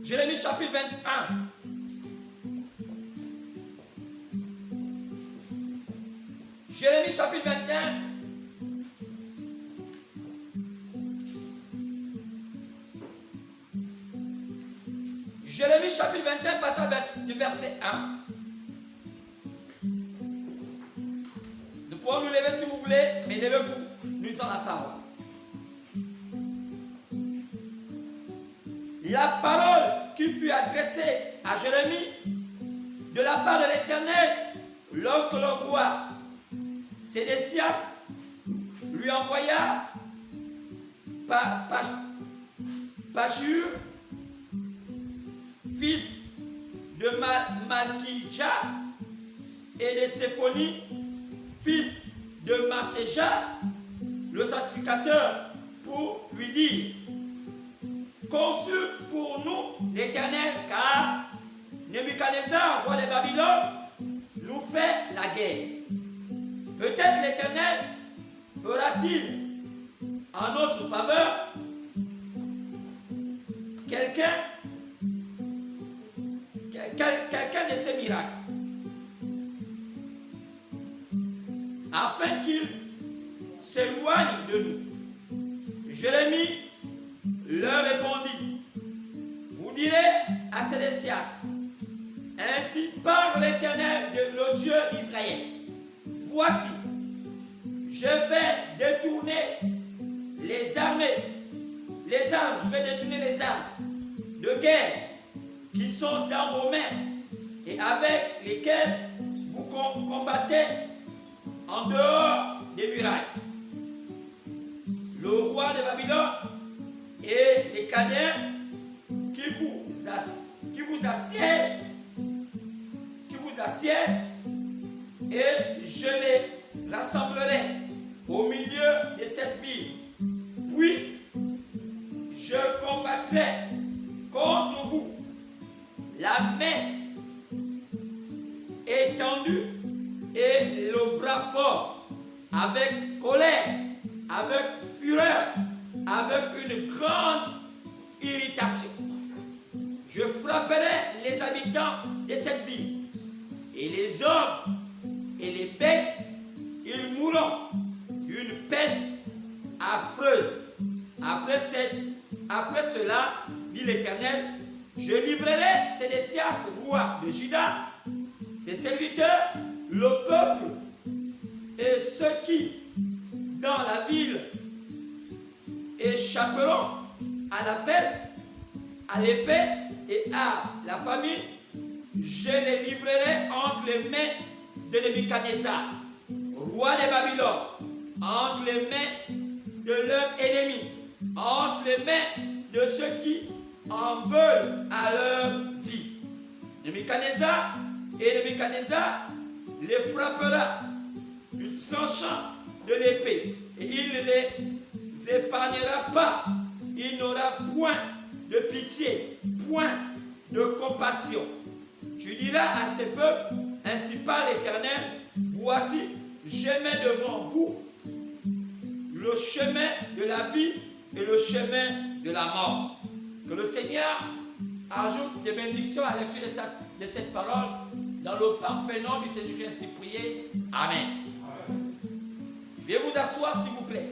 Jérémie chapitre 21. Jérémie chapitre 21. Jérémie chapitre 21, partant du verset 1. Nous pouvons nous lever si vous voulez, mais levez-vous, nous lisons la parole. La parole qui fut adressée à Jérémie de la part de l'Éternel lorsque le roi Sédécias lui envoya Pashur, fils de Malkija, et de Séphonie, fils de Machéja, le sacrificateur, pour lui dire: consulte pour nous l'Éternel, car Nebuchadnezzar, roi de Babylone, nous fait la guerre. Peut-être l'Éternel fera-t-il en notre faveur quelqu'un de ces miracles, afin qu'il s'éloigne de nous. Jérémie leur répondit: vous direz à Sédécias: ainsi parle l'Éternel, le Dieu d'Israël. Voici, je vais détourner les armes de guerre qui sont dans vos mains et avec lesquelles vous combattez en dehors des murailles. Le roi de Babylone et les Chaldéens qui vous assiègent, et je les rassemblerai au milieu de cette ville. Puis je combattrai contre vous, la main étendue et le bras fort, avec colère, avec fureur, avec une grande irritation. Je frapperai les habitants de cette ville, et les hommes et les bêtes, ils mourront d'une peste affreuse. Après cela, dit l'Éternel, je livrerai Sédécias, roi de Juda, ses serviteurs, le peuple et ceux qui, dans la ville, échapperont à la peste, à l'épée et à la famine. Je les livrerai entre les mains de Nebuchadnezzar, roi de Babylone, entre les mains de leurs ennemis, entre les mains de ceux qui en veulent à leur vie. Nebuchadnezzar les frappera du tranchant de l'épée, et il ne les épargnera pas. Il n'aura point de pitié, point de compassion. Tu diras à ces peuples: ainsi parle l'Éternel, voici, je mets devant vous le chemin de la vie et le chemin de la mort. Que le Seigneur ajoute des bénédictions à la lecture de cette parole, dans le parfait nom du Seigneur ainsi prié. Amen. Veuillez vous asseoir s'il vous plaît.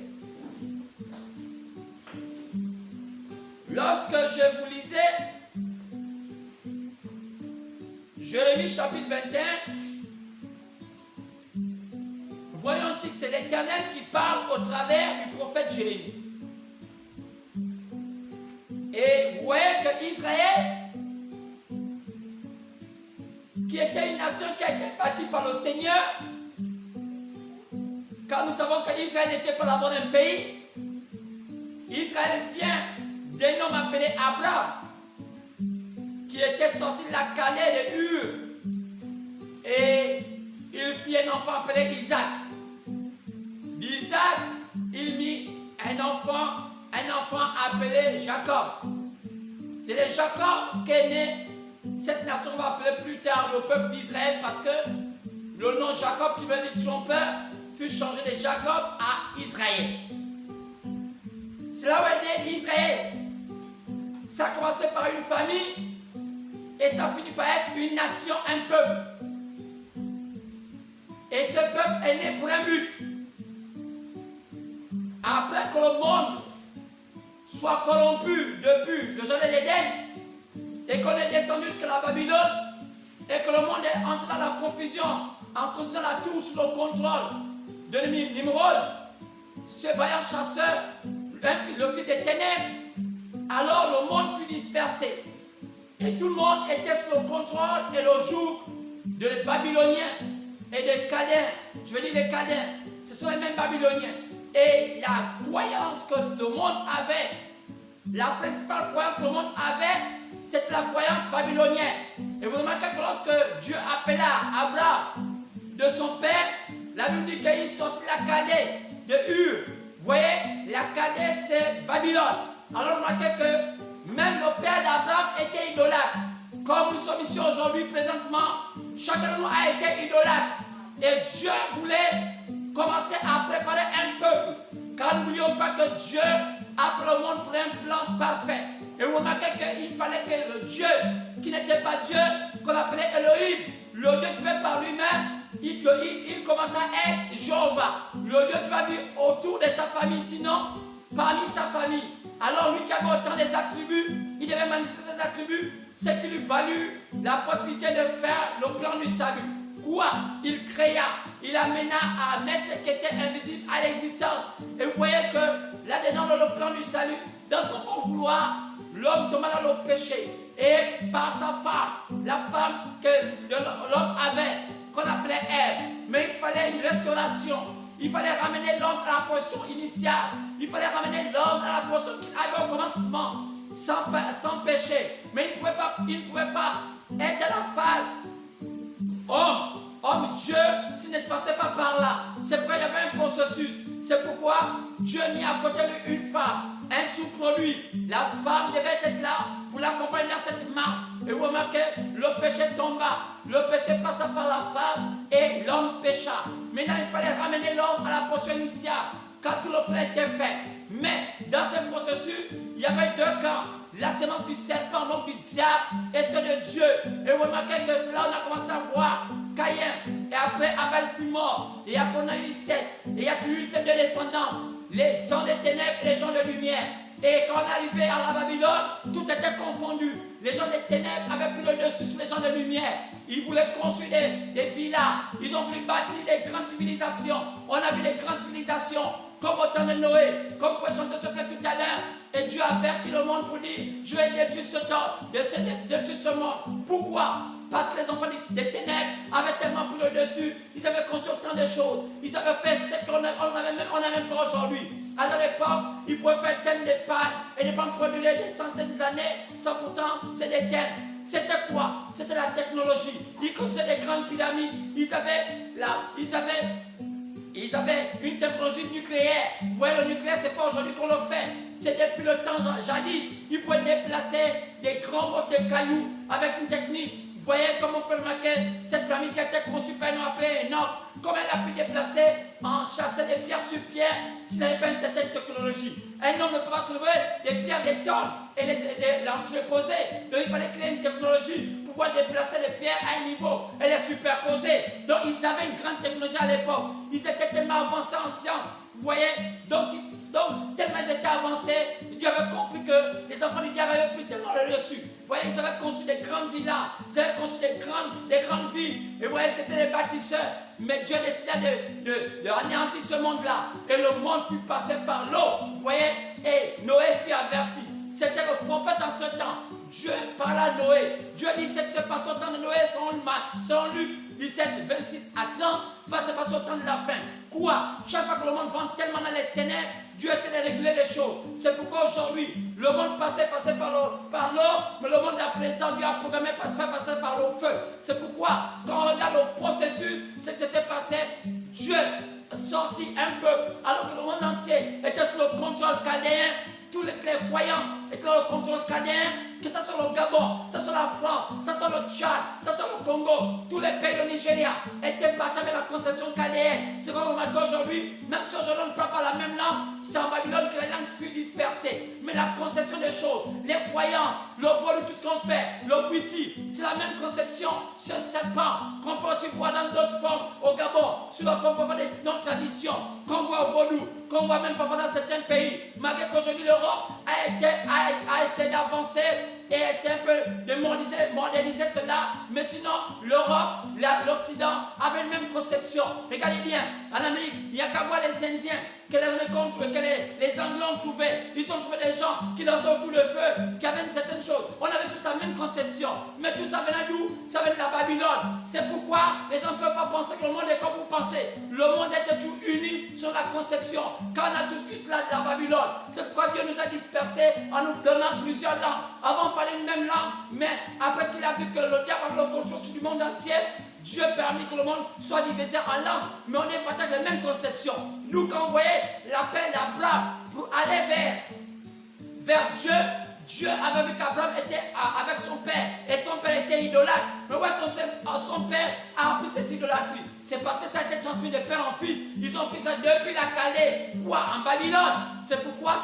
Lorsque je vous lisais Jérémie chapitre 21, voyons aussi que c'est l'Éternel qui parle au travers du prophète Jérémie. Et vous voyez que Israël, qui était une nation qui a été bâtie par le Seigneur, car nous savons qu'Israël n'était pas d'abord un pays. Israël vient d'un homme appelé Abraham, qui était sorti de la Chalée de Ur, et il fit un enfant appelé Isaac. D'Isaac, il mit un enfant appelé Jacob. C'est de Jacob qu'est né cette nation, on va appeler plus tard le peuple d'Israël, parce que le nom Jacob, qui veut dire trompeur, fut changé de Jacob à Israël. C'est là où est né Israël. Ça a commencé par une famille et ça finit par être une nation, un peuple. Et ce peuple est né pour un but. Après que le monde soit corrompu depuis le jardin d'Éden et qu'on est descendu jusqu'à la Babylone et que le monde est entré dans la confusion en construisant la tour sous le contrôle de Nimrod, ce vaillant chasseur, le fils des ténèbres, alors le monde fut dispersé. Et tout le monde était sous le contrôle et le joug des Babyloniens et des Chaldéens. Je veux dire les Chaldéens, ce sont les mêmes Babyloniens. Et la croyance que le monde avait, la principale croyance que le monde avait, c'était la croyance babylonienne. Et vous remarquez que lorsque Dieu appela Abraham de son père, la Bible dit qu'il sortit la Chaldée de Ur. Vous voyez, la Chaldée c'est Babylone. Alors remarquez que même le père d'Abraham était idolâtre. Comme nous sommes ici aujourd'hui, présentement, chacun de nous a été idolâtre. Et Dieu voulait commencer à préparer un peuple. Car n'oublions pas que Dieu a fait le monde pour un plan parfait. Et vous remarquez qu'il fallait que le Dieu, qui n'était pas Dieu, qu'on appelait Elohim, le Dieu qui fait par lui-même, il commence à être Jéhovah. Le Dieu qui va vivre autour de sa famille, sinon parmi sa famille. Alors lui qui avait autant des attributs, il devait manifester ses attributs, c'est qui lui valut la possibilité de faire le plan du salut. Quoi? Il créa, il amena à mettre ce qui était invisible à l'existence. Et vous voyez que là-dedans, dans le plan du salut, dans son bon vouloir, l'homme tomba dans le péché. Et par sa femme, la femme que l'homme avait, qu'on appelait Ève. Mais il fallait une restauration. Il fallait ramener l'homme à la position initiale. Il fallait ramener l'homme à la position qu'il avait au commencement, sans péché. Mais il ne pouvait pas être dans la phase homme, Dieu, s'il ne passait pas par là. C'est pourquoi il y avait un processus. C'est pourquoi Dieu a mis à côté de lui une femme, un sous-produit. La femme devait être là pour l'accompagner dans cette marche. Et vous remarquez, le péché tomba. Le péché passa par la femme et l'homme pécha. Maintenant, il fallait ramener l'homme à la position initiale, car tout le plan était fait. Mais dans ce processus, il y avait deux camps. La sémence du serpent, donc du diable, et ceux de Dieu. Et vous remarquez que c'est là où on a commencé à voir Caïn. Et après, Abel fut mort. Et après, on a eu Seth. Et il y a eu ces deux descendances. Les gens des ténèbres et les gens de lumière. Et quand on est arrivé à la Babylone, tout était confondu. Les gens des ténèbres avaient pris le dessus sur les gens de lumière. Ils voulaient construire des villas. Ils ont voulu bâtir des grandes civilisations. On a vu des grandes civilisations comme au temps de Noé, comme pour chanter ce fait tout à l'heure. Et Dieu a averti le monde pour dire, je vais détruire ce temps, détruire ce monde. Pourquoi? Parce que les enfants des ténèbres avaient tellement pris le dessus. Ils avaient construit autant de choses. Ils avaient fait ce qu'on n'a même pas aujourd'hui. À l'époque, ils pouvaient faire tellement de pâtes et des pâtes produire des centaines d'années, sans pourtant c'est des terres. C'était quoi? C'était la technologie. Ils construisaient des grandes pyramides. Ils avaient une technologie nucléaire. Vous voyez, le nucléaire, ce n'est pas aujourd'hui qu'on le fait. C'est depuis le temps jadis. Ils pouvaient déplacer des grands mots de cailloux avec une technique. Vous voyez comment on peut remarquer cette pyramide qui a été conçue par un homme appelé Enoch. Comment elle a pu déplacer en chassant des pierres sur pierre s'il n'avait pas une certaine technologie. Un homme ne peut pas soulever des pierres, des tonnes et les poser. Donc il fallait créer une technologie pour pouvoir déplacer les pierres à un niveau et les superposer. Donc ils avaient une grande technologie à l'époque. Ils étaient tellement avancés en science. Vous voyez, donc tellement ils étaient avancés, Dieu avait compris que les enfants du diable avaient pris tellement le dessus. Vous voyez, ils avaient construit des grandes villas, ils avaient construit des grandes villes. Et vous voyez, c'était des bâtisseurs. Mais Dieu décida de anéantir ce monde-là. Et le monde fut passé par l'eau. Vous voyez, et Noé fut averti. C'était le prophète en ce temps. Dieu parla à Noé. Dieu dit ce qui se passe au temps de Noé, selon Luc 17, 26 à 30, va se passer au temps de la fin. Quoi? Chaque fois que le monde va tellement dans les ténèbres, Dieu essaie de régler les choses. C'est pourquoi aujourd'hui, le monde passait par l'eau, mais le monde à présent, Dieu a programmé passer par le feu. C'est pourquoi, quand on regarde le processus, ce qui s'était passé, Dieu a sorti un peuple, alors que le monde entier était sous le contrôle chaldéen. Toutes les croyances étaient dans le contrôle chaldéen, que ce soit le Gabon, que ce soit la France, que ce soit le Tchad, que ce soit le Congo, tous les pays de Nigeria étaient partis avec la conception chaldéenne. C'est vrai qu'on remarque aujourd'hui, même si aujourd'hui on ne parle pas la même langue, c'est en Babylone que les langues fut dispersé. Mais la conception des choses, les croyances, le vol de tout ce qu'on fait, le witty, c'est la même conception. Ce serpent qu'on peut aussi voir dans d'autres formes au Gabon, sur la forme parfois des non-traditions, qu'on voit au Vaudou, qu'on voit même parfois dans certains pays. Malgré qu'aujourd'hui l'Europe a essayé d'avancer et essayer un peu de moderniser cela, mais sinon l'Europe, l'Occident avait une même conception. Regardez bien, en Amérique, il n'y a qu'à voir les Indiens que les Anglais ont trouvé. Ils ont trouvé des gens qui dansaient autour du feu, qui avaient une certaine chose. On avait tous la même conception. Mais tout ça venait d'où? Ça venait de la Babylone. C'est pourquoi les gens ne peuvent pas penser que le monde est comme vous pensez. Le monde était toujours uni sur la conception. Quand on a tous vu cela de la Babylone, c'est pourquoi Dieu nous a dispersés en nous donnant plusieurs langues. Avant, on parlait une même langue, mais après qu'il a vu que le diable avait le contrôle sur le monde entier, Dieu permet que le monde soit divisé en langues, mais on est partage de la même conception. Nous, quand on voyait l'appel d'Abraham pour aller vers Dieu, Dieu avait vu qu'Abraham était avec son père, et son père était idolâtre. Mais où est-ce que son père a appris cette idolâtrie? C'est parce que ça a été transmis de père en fils. Ils ont pris ça depuis la Chaldée, en Babylone. C'est pourquoi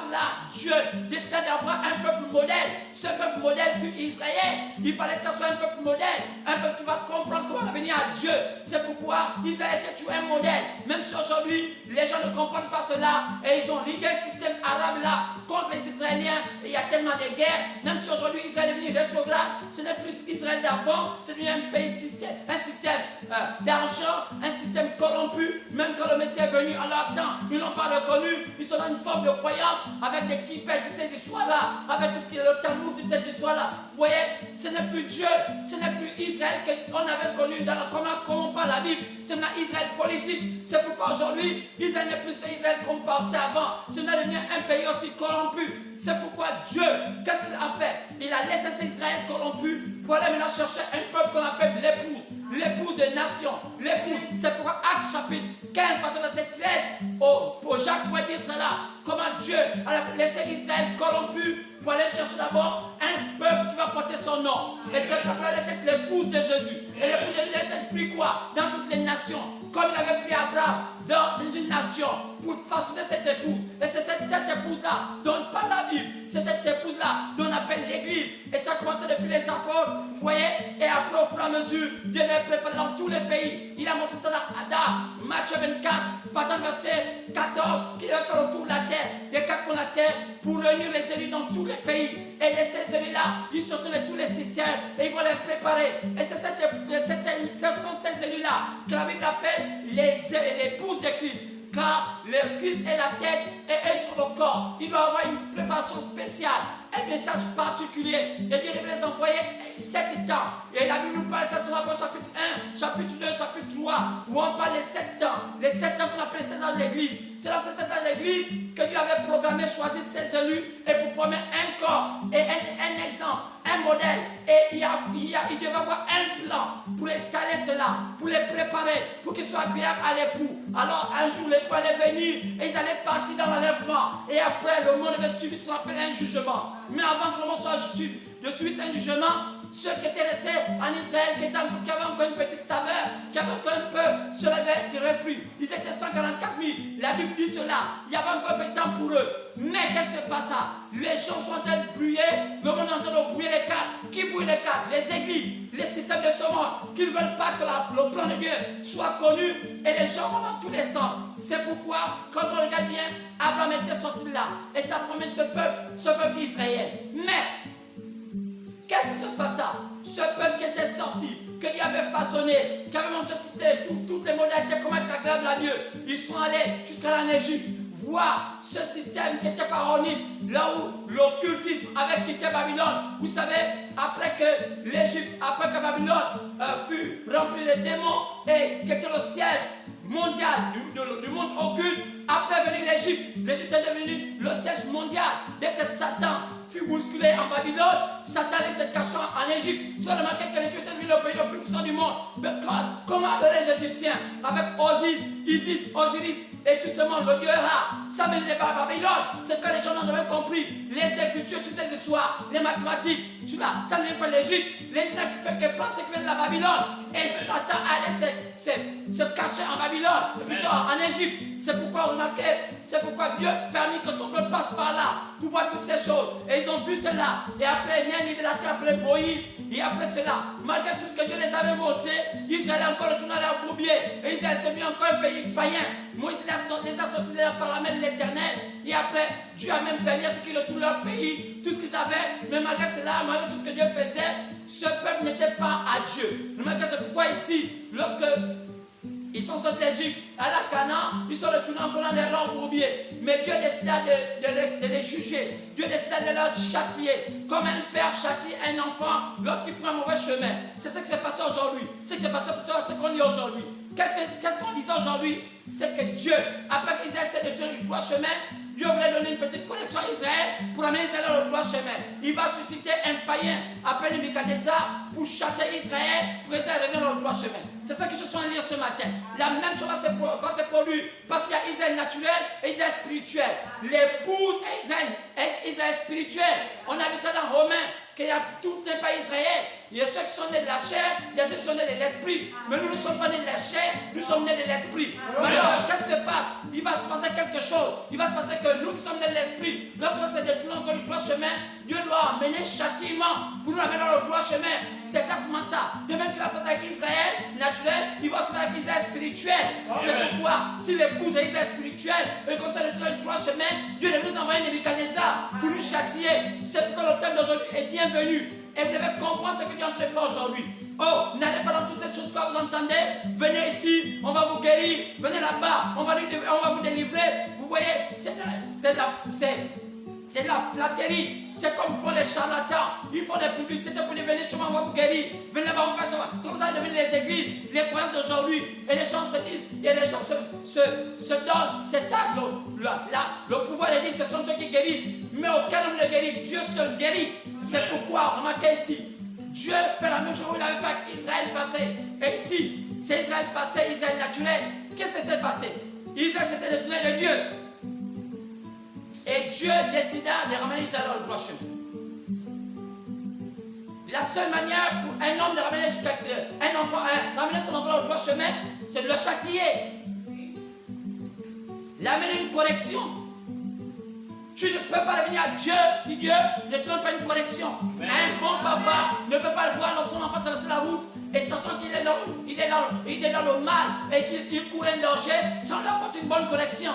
Dieu décida d'avoir un peuple modèle. Ce peuple modèle fut Israël. Il fallait que ça soit un peuple modèle, un peuple qui va comprendre comment venir à Dieu. C'est pourquoi Israël était toujours un modèle. Même si aujourd'hui, les gens ne comprennent pas cela, et ils ont ligué le système arabe là contre les Israéliens, et il y a tellement de guerres. Même si aujourd'hui Israël est devenu rétrograde, ce n'est plus Israël d'avant, c'est devenu un pays système d'argent, un système corrompu. Même quand le Messie est venu en leur temps, ils ne l'ont pas reconnu. Ils sont dans une forme de croyance avec des kippels, toutes ces histoires-là, avec tout ce qui est le Talmud, toutes ces histoires-là. Vous voyez, ce n'est plus Dieu, ce n'est plus Israël qu'on avait connu dans comment on parle la Bible. C'est maintenant Israël politique. C'est pourquoi aujourd'hui, Israël n'est plus ce Israël qu'on pensait avant. C'est devenu un pays aussi corrompu. C'est pourquoi Dieu, qu'est-ce qu'il a fait? Il a laissé cet Israël corrompu pour aller maintenant chercher un peuple qu'on appelle l'épouse. L'épouse des nations, l'épouse. C'est pourquoi Actes chapitre 15, verset 13, pour Jacques pouvait dire cela. Comment Dieu a laissé Israël corrompu pour aller chercher d'abord un peuple qui va porter son nom. Et ce peuple-là était l'épouse de Jésus. Et l'épouse de Jésus était pris quoi? Dans toutes les nations. Comme il avait pris Abraham dans une nation pour façonner cette épouse. Et c'est cette épouse-là dont on parle la Bible. C'est cette épouse-là dont on appelle l'Église. Et ça a commencé depuis les apôtres, vous voyez. Et après, au fur et à mesure, Dieu l'a préparé dans tous les pays. Il a montré ça dans Matthieu 24, partant verset 14, qu'il devait faire autour de la terre, des quatre coins de la terre, pour réunir les élus dans tous les pays. Et ces élus-là, ils sortent de tous les systèmes et ils vont les préparer. Et ce sont ces élus-là que la Bible appelle l'épouse de Christ. Car l'Église est la tête et est sur le corps. Il doit avoir une préparation spéciale, un message particulier. Et Dieu devait les envoyer 7 temps. Et la Bible nous parle, ça sur Apôtres chapitre 1, chapitre 2, chapitre 3, où on parle des 7 temps. Les 7 temps qu'on appelle les 7 ans de l'Église. C'est dans ces 7 ans de l'Église que Dieu avait programmé, choisi ses élus et pour former un corps et un exemple, un modèle. Et il devait avoir un plan pour étaler cela, pour les préparer, pour qu'ils soient agréables à l'époux. Alors un jour, l'époux allait venir et ils allaient partir dans l'enlèvement. Et après, le monde devait subir ce qu'on appelle un jugement. Mais avant que le monde soit de subir un jugement, ceux qui étaient restés en Israël, qui avaient encore une petite saveur, qui avaient encore un peu, se réveillent et repris. Ils étaient 144 000. La Bible dit cela. Il y avait encore un petit temps pour eux. Mais qu'est-ce qui se passe? Les gens sont en train de brûler. Le monde est en train de brûler les cadres. Qui brûle les cadres? Les églises, les systèmes de ce monde, qui ne veulent pas que le plan de Dieu soit connu. Et les gens vont dans tous les sens. C'est pourquoi, quand on regarde bien, Abraham était sorti de là. Et ça a formé ce peuple israélien. Mais qu'est-ce qui se passa? Ce peuple qui était sorti, que Dieu avait façonné, qui avait montré toutes les modalités, comment être agréable à Dieu, ils sont allés jusqu'à l'Égypte, voir ce système qui était pharaonique, là où l'occultisme avait quitté Babylone. Vous savez, après que l'Égypte, après que Babylone fut remplie de démons et qui était le siège mondial du monde occulte, après venir l'Égypte est devenu le siège mondial. Dès que Satan fut bousculé en Babylone, Satan allait se cachant en Égypte. Tu as remarqué que l'Égypte est devenu le pays le plus puissant du monde. Mais comment adorer les Égyptiens avec Isis, Osiris et tout ce monde, le dieu Ra? Ça mène les Babylone. C'est que les gens n'ont jamais compris. Les écritures, toutes ces histoires, les mathématiques. ça ne vient pas de l'Égypte. L'Égypte n'a fait que penser que vient de la Babylone. Et Satan allait se cacher en Babylone, plutôt en Égypte. C'est pourquoi, remarquez, c'est pourquoi Dieu a permis que son peuple passe par là pour voir toutes ces choses. Et ils ont vu cela. Et après, il y a un libérateur appelé Moïse. Et après cela, malgré tout ce que Dieu les avait montré, Israël a encore retourné à leur bourbier. Et Israël est devenu encore un pays païen. Moïse les a sortis par la main de l'Éternel. Et après, Dieu a même permis à ceux qui retournent leur pays, tout ce qu'ils avaient. Mais malgré cela, malgré tout ce que Dieu faisait, ce peuple n'était pas à Dieu. Malgré c'est pourquoi ici, lorsque ils sont sortis d'Égypte, à la Canaan, ils sont retournés encore dans leur bourbier. Mais Dieu décida de les juger. Dieu décida de leur châtier. Comme un père châtie un enfant lorsqu'il prend un mauvais chemin. C'est ce qui s'est passé aujourd'hui. C'est ce qui s'est passé plutôt, c'est ce qu'on dit aujourd'hui. Qu'est-ce qu'on dit aujourd'hui? C'est que Dieu, après qu'Israël s'est détourné du droit chemin, Dieu voulait donner une petite connexion à Israël pour amener Israël dans le droit chemin. Il va susciter un païen appelé Nebuchadnezzar pour châtier Israël, pour Israël revenir dans le droit chemin. C'est ça que je suis en train de lire ce matin. La même chose va se produire parce qu'il y a Israël naturel et Israël spirituel. L'épouse est Israël spirituel. On a vu ça dans Romains, qu'il y a tout n'est pas Israël. Il y a ceux qui sont nés de la chair, il y a ceux qui sont nés de l'esprit. Mais nous ne sommes pas nés de la chair, nous sommes nés de l'esprit. Mais alors, qu'est-ce qui se passe? Il va se passer quelque chose. Il va se passer que nous qui sommes nés de l'esprit, lorsqu'on se détourne encore du droit chemin, Dieu doit amener châtiment pour nous amener dans le droit chemin. C'est exactement ça. De même qu'il a fait avec Israël naturel, il va se faire avec Israël spirituel. C'est pourquoi, si l'épouse est Israël spirituel et qu'on se détourne du droit chemin, Dieu devait nous envoyer Nebuchadnezzar pour nous châtier. C'est pourquoi le thème d'aujourd'hui est bienvenu. Et vous devez comprendre ce que Dieu est en train de faire aujourd'hui. Oh, n'allez pas dans toutes ces choses que vous entendez. Venez ici, on va vous guérir. Venez là-bas, on va vous délivrer. Vous voyez, c'est de la flatterie. C'est comme font les charlatans. Ils font des publicités pour dire venez chez moi, on va vous guérir. Venez là-bas, on va faire comment. C'est comme ça devenir les églises, les croyances d'aujourd'hui. Et les gens se disent, et les gens se donnent cet acte, le pouvoir de dire ce sont eux qui guérissent. Mais aucun homme ne guérit, Dieu seul guérit. C'est pourquoi, remarquez ici, Dieu fait la même chose qu'il avait fait avec Israël passé. Et ici, c'est Israël passé, Israël naturel. Qu'est-ce qui s'était passé? Israël s'était détourné de Dieu. Et Dieu décida de ramener Israël dans le droit chemin. La seule manière pour un homme de ramener son enfant dans le droit chemin, c'est de le châtier. L'amener une correction. Tu ne peux pas revenir à Dieu si Dieu ne te donne pas une correction. Un bon papa ne peut pas le voir dans son enfant traverser la route et sachant qu'il est dans le mal et qu'il court un danger, sans lui apporter une bonne correction.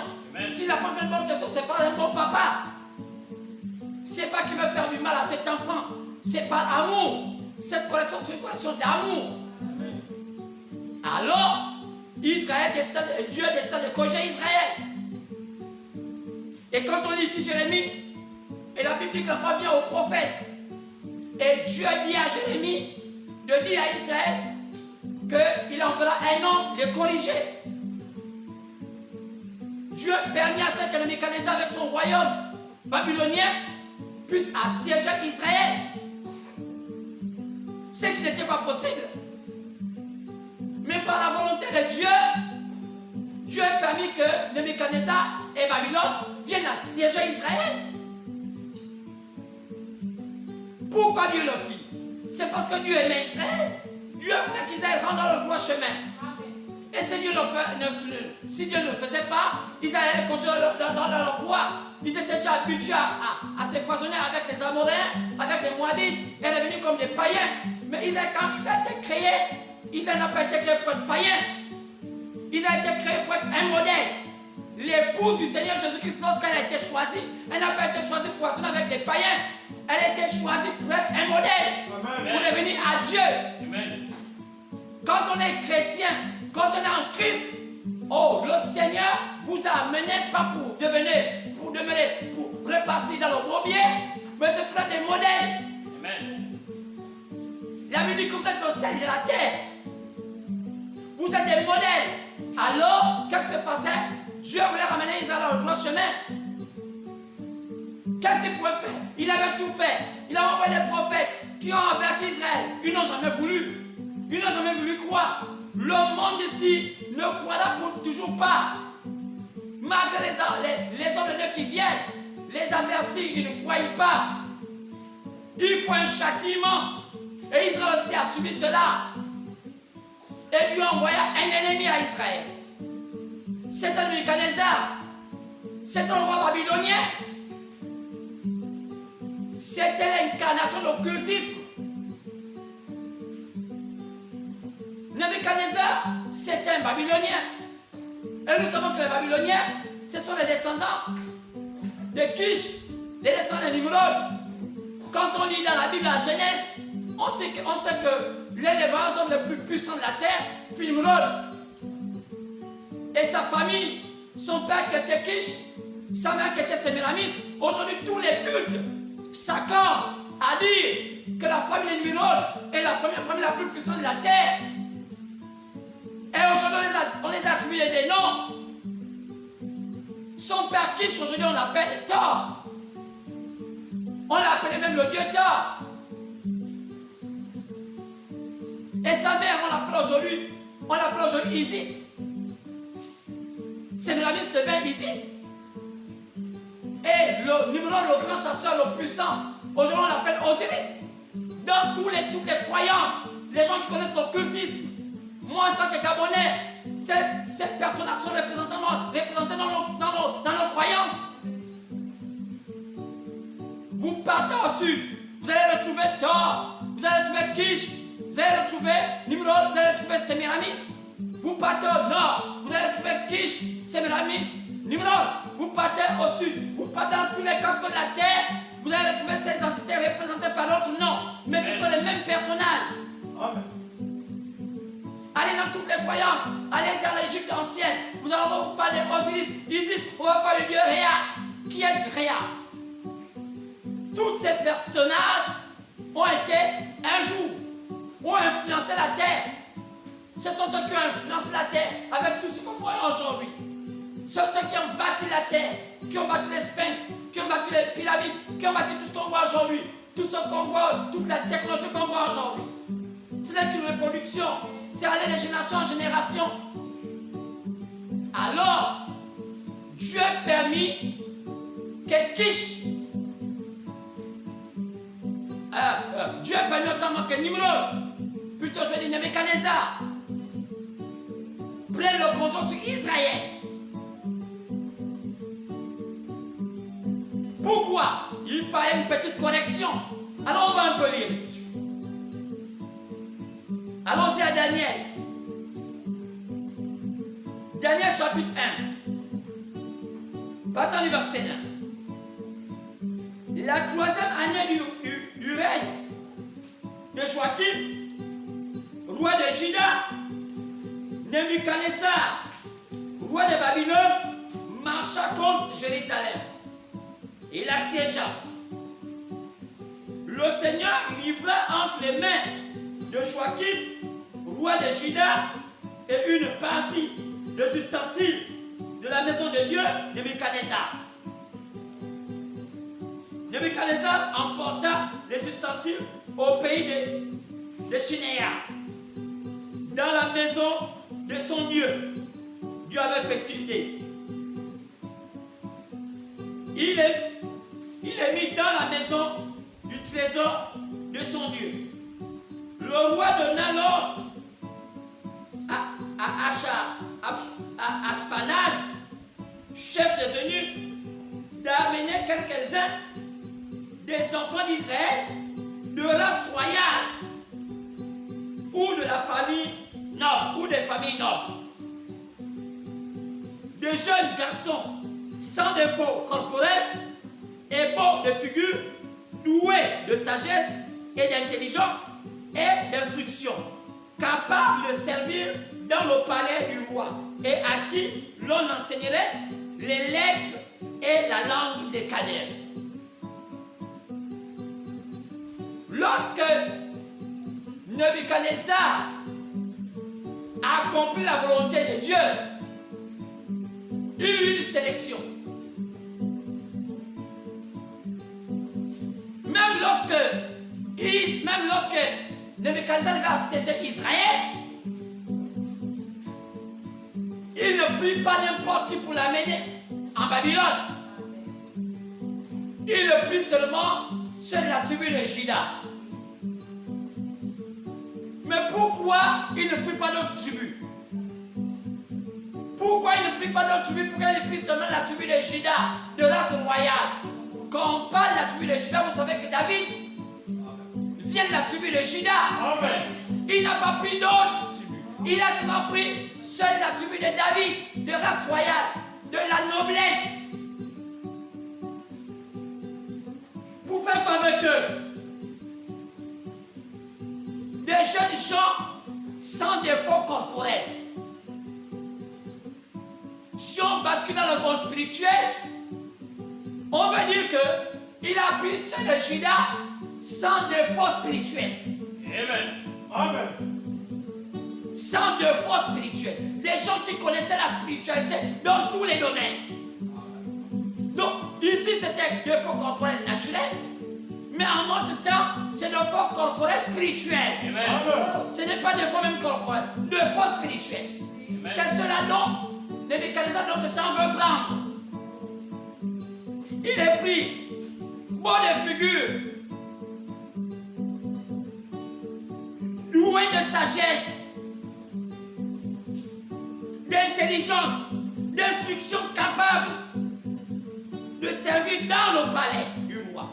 S'il apporte une bonne correction, ce n'est pas un bon papa. C'est pas qu'il veut faire du mal à cet enfant. C'est par amour. Cette correction, c'est une correction d'amour. Alors, Dieu décide de corriger Israël. Et quand on lit ici Jérémie, et la Bible dit que la parole vient au prophète, et Dieu dit à Jérémie de dire à Israël qu'il enverra un homme les corriger. Dieu permet à ce que le Nebuchadnezzar avec son royaume babylonien puisse assiéger Israël. Ce qui n'était pas possible. Mais par la volonté de Dieu, Dieu a permis que Nebuchadnezzar et Babylone viennent assiéger Israël. Pourquoi Dieu le fit? C'est parce que Dieu aimait Israël. Dieu voulait qu'Israël rentre dans le droit chemin. Et si Dieu ne le faisait pas, Israël allait continuer dans leur voie. Ils étaient déjà habitués à se foisonner avec les Amoréens, avec les Moabites, et devenus comme des païens. Mais Israël, quand Israël a été créé, Israël n'a pas été créé pour être païen. Israël a été créé pour être un modèle. L'épouse du Seigneur Jésus-Christ, lorsqu'elle a été choisie, elle n'a pas été choisie pour foisonner avec les païens. Elle a été choisie pour être un modèle, pour devenir à Dieu. Amen. Quand on est chrétien, quand on est en Christ, oh, le Seigneur vous a amené pas pour repartir dans le bourbier, mais c'est pour être des modèles. Amen. La Bible dit que vous êtes le sel de la terre. Vous êtes des modèles. Alors, qu'est-ce qui se passait? Dieu voulait ramener Israël dans le droit chemin. Qu'est-ce qu'il pouvait faire? Il avait tout fait. Il a envoyé des prophètes qui ont averti Israël. Ils n'ont jamais voulu. Ils n'ont jamais voulu croire. Le monde ici ne croira toujours pas. Malgré les hommes de Dieu qui viennent, les avertir, ils ne croient pas. Il faut un châtiment. Et Israël aussi a subi cela. Et Dieu envoya un ennemi à Israël. C'était Nebuchadnezzar. C'était le roi babylonien. C'était l'incarnation de l'occultisme. Nebuchadnezzar, c'était un Babylonien. Et nous savons que les Babyloniens, ce sont les descendants de Kish, les descendants de Nimrod. Quand on lit dans la Bible la Genèse, on sait que l'un des grands hommes les plus puissants de la terre fut Nimrod. Et sa famille, son père qui était Kish, sa mère qui était Sémiramis. Aujourd'hui, tous les cultes s'accordent à dire que la famille de Nimrod est la première famille la plus puissante de la terre. Et aujourd'hui, on les a attribué des noms. Son père Kish, aujourd'hui, on l'appelle Thor. On l'appelait même le dieu Thor. Et sa mère, on l'appelle aujourd'hui Isis. Sémiramis devint Isis. Et Nimrod, le grand chasseur, le puissant, aujourd'hui, on l'appelle Osiris. Dans toutes les croyances, les gens qui connaissent l'occultisme, moi, en tant que Gabonais, ces personnages sont représentés dans nos croyances. Vous partez au sud, vous allez retrouver Thor, vous allez retrouver Kish, vous allez retrouver Nimrod, vous allez retrouver Sémiramis. Vous partez au nord, vous allez retrouver Kish, Sémiramis, Nimrod. Vous partez au sud, vous partez dans tous les camps de la terre, vous allez retrouver ces entités représentées par d'autres noms. Mais ce sont les mêmes personnages. Amen. Allez dans toutes les croyances, allez à l'Égypte ancienne, vous allez vous parler d'Osiris, Isis, on va parler de Dieu Réa. Qui est Réa? Tous ces personnages ont été un jour, ont influencé la terre. Ce sont eux qui ont influencé la terre avec tout ce qu'on voit aujourd'hui. Ce sont eux qui ont bâti la terre, qui ont bâti les sphinx, qui ont bâti les pyramides, qui ont bâti tout ce qu'on voit aujourd'hui. Tout ce qu'on voit, toute la technologie qu'on voit aujourd'hui. Ce n'est qu'une reproduction. C'est aller de génération en génération. Alors, Dieu a permis que Kish, Dieu a permis notamment que Nimrod, plutôt je dis Nebuchadnezzar, prenne le contrôle sur Israël. Pourquoi? Il fallait une petite correction. Alors on va un peu lire. Allons-y à Daniel. Daniel chapitre 1. Partons du verset 1. La troisième année du règne de Joachim, roi de Juda, Nebuchadnezzar, roi de Babylone, marcha contre Jérusalem. Il assiégea. Le Seigneur livra entre les mains de Joachim, roi de Juda, et une partie des ustensiles de la maison de Dieu, Nebuchadnezzar. Nebuchadnezzar emporta les ustensiles au pays de Shinéa, dans la maison de son Dieu. Dieu avait petite idée. Il est mis dans la maison du trésor de son Dieu. Le roi donna l'ordre à Ashpanaz, chef des eunuques, d'amener quelques-uns des enfants d'Israël de race royale ou de la famille noble ou des familles nobles. De jeunes garçons sans défaut corporel et beaux de figure, doués de sagesse et d'intelligence et d'instruction, capables de servir dans le palais du roi et à qui l'on enseignerait les lettres et la langue des Chaldéens. Lorsque Nebuchadnezzar a accompli la volonté de Dieu, il eut une sélection. Même lorsque Nebuchadnezzar devait assiéger Israël, il ne prit pas n'importe qui pour l'amener en Babylone. Il le prit seulement c'est la tribu de Juda. Mais pourquoi il ne prit pas d'autres tribus? Pourquoi il ne prit pas d'autres tribus? Pourquoi il prit seulement la tribu de Juda, de race royale? Quand on parle de la tribu de Juda, vous savez que David vient de la tribu de Juda. Amen. Il n'a pas pris d'autres tribus. Il a seulement pris seule la tribu de David, de race royale, de la noblesse. Pour faire avec eux des jeunes gens sans défaut corporel. Si on bascule dans le monde spirituel, on veut dire qu'il a pris ceux de Juda sans défaut spirituel. Amen. Amen. Sans défaut spirituel. Des gens qui connaissaient la spiritualité dans tous les domaines. Donc, ici, c'était défaut corporel naturel. Mais en notre temps, c'est défaut corporel spirituel. Amen. Ce n'est pas défaut même corporel, défaut spirituel. C'est cela dont les mécanismes de notre temps veulent prendre. Il est pris, beau de figure, doué de sagesse, d'intelligence, d'instruction capable de servir dans le palais du roi.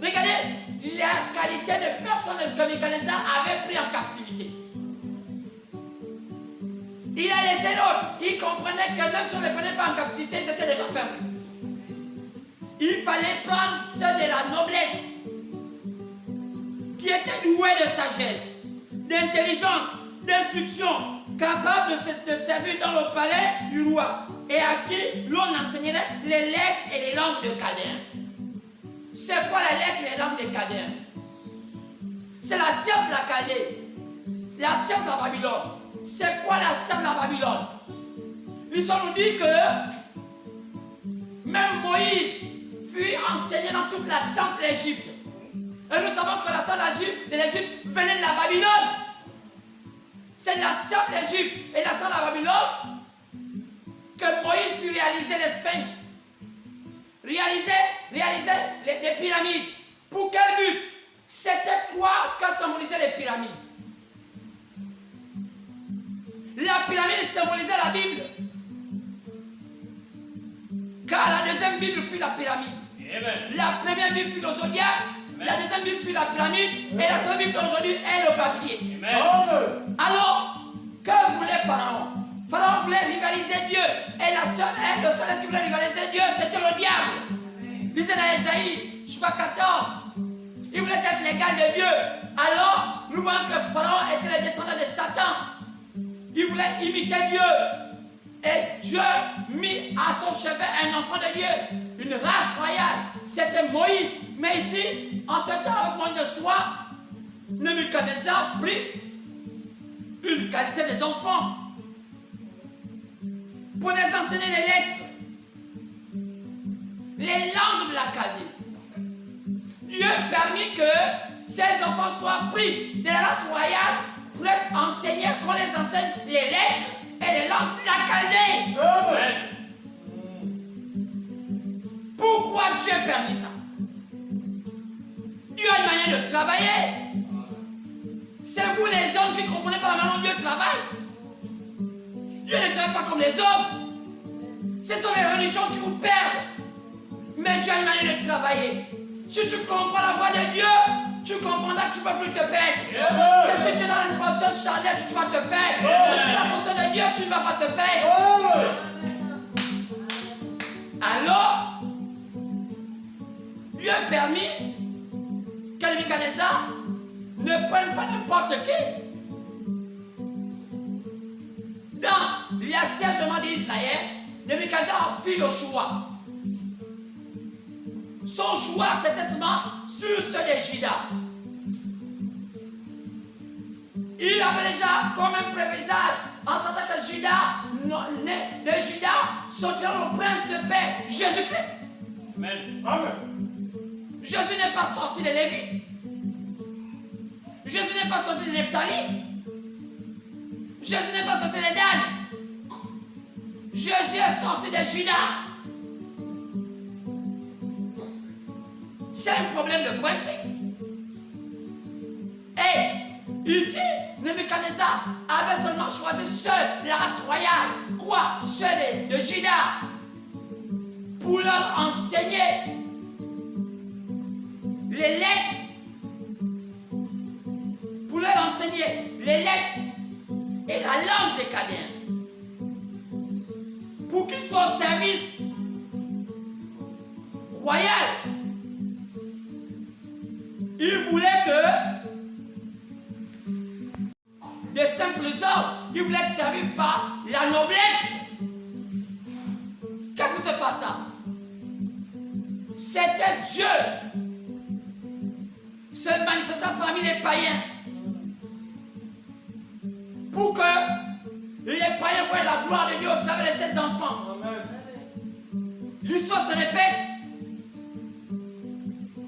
Regardez la qualité de personne que Nebuchadnezzar avait pris en captivité. Il a laissé l'autre. Il comprenait que même si on ne les prenait pas en captivité, ils étaient déjà perdus. Il fallait prendre ceux de la noblesse qui étaient doués de sagesse, d'intelligence, d'instruction, capables de servir dans le palais du roi et à qui l'on enseignerait les lettres et les langues de Chaldéens. C'est quoi les lettres et les langues de Chaldéens? C'est la science de la Chaldée, la science de la Babylone. C'est quoi la science de la Babylone? L'histoire nous dit que même Moïse fut enseigné dans toute la science de l'Égypte. Et nous savons que la science de l'Égypte venait de la Babylone. C'est la science de l'Égypte et la science de la Babylone que Moïse fut réaliser les sphinx, réaliser les pyramides. Pour quel but? C'était quoi que symbolisaient les pyramides? La pyramide symbolisait la Bible. Car la deuxième Bible fut la pyramide. Amen. La première Bible fut le zodiaque. La deuxième Bible fut la pyramide. Et la troisième Bible d'aujourd'hui est le papier. Amen. Alors, que voulait Pharaon? Pharaon voulait rivaliser Dieu. Et le seul qui voulait rivaliser Dieu, c'était le diable. Disait dans Ésaïe, je crois 14. Il voulait être l'égal de Dieu. Alors, nous voyons que Pharaon était le descendant de Satan. Il voulait imiter Dieu. Et Dieu mit à son chevet un enfant de Dieu, une race royale. C'était Moïse. Mais ici, en ce temps avec Moïse de soi, Nebuchadnezzar prit une qualité des enfants pour les enseigner les lettres, les langues de la Chaldée. Dieu permit que ces enfants soient pris de la race royale pour être enseignés, qu'on les enseigne les lettres et les langues de la Chaldée. Amen. Pourquoi Dieu a permis ça? Dieu a une manière de travailler. C'est vous les hommes qui ne comprenez pas la manière dont Dieu travaille. Dieu ne travaille pas comme les hommes. Ce sont les religions qui vous perdent. Mais Dieu a une manière de travailler. Si tu comprends la voix de Dieu, tu comprendras que tu ne peux plus te perdre. C'est si tu es dans une position charnelle que tu vas te perdre. Mais si la position de Dieu, tu ne vas pas te perdre. Alors, Dieu a permis que Nebuchadnezzar ne prenne pas n'importe qui. Dans l'assiégement d'Israël, Nebuchadnezzar fit le choix. Son choix, c'était seulement sur ceux de Juda. Il avait déjà comme un prévisage en sachant que Juda, né de Juda, sortira le prince de paix, Jésus-Christ. Amen. Amen. Jésus n'est pas sorti de Lévi. Jésus n'est pas sorti de Nephtali. Jésus n'est pas sorti de Dan. Jésus est sorti de Juda. C'est un problème de principe. Et ici, Nebuchadnezzar avait seulement choisi seule la race royale. Quoi? Ceux de Juda. Pour leur enseigner les lettres. Pour leur enseigner les lettres et la langue des Chaldéens. Pour qu'ils soient au service royal. Il voulait que des simples hommes, ils voulaient être servis par la noblesse. Qu'est-ce qui se passe là? C'était Dieu se manifestant parmi les païens pour que les païens voient la gloire de Dieu au travers de ses enfants. L'histoire se répète.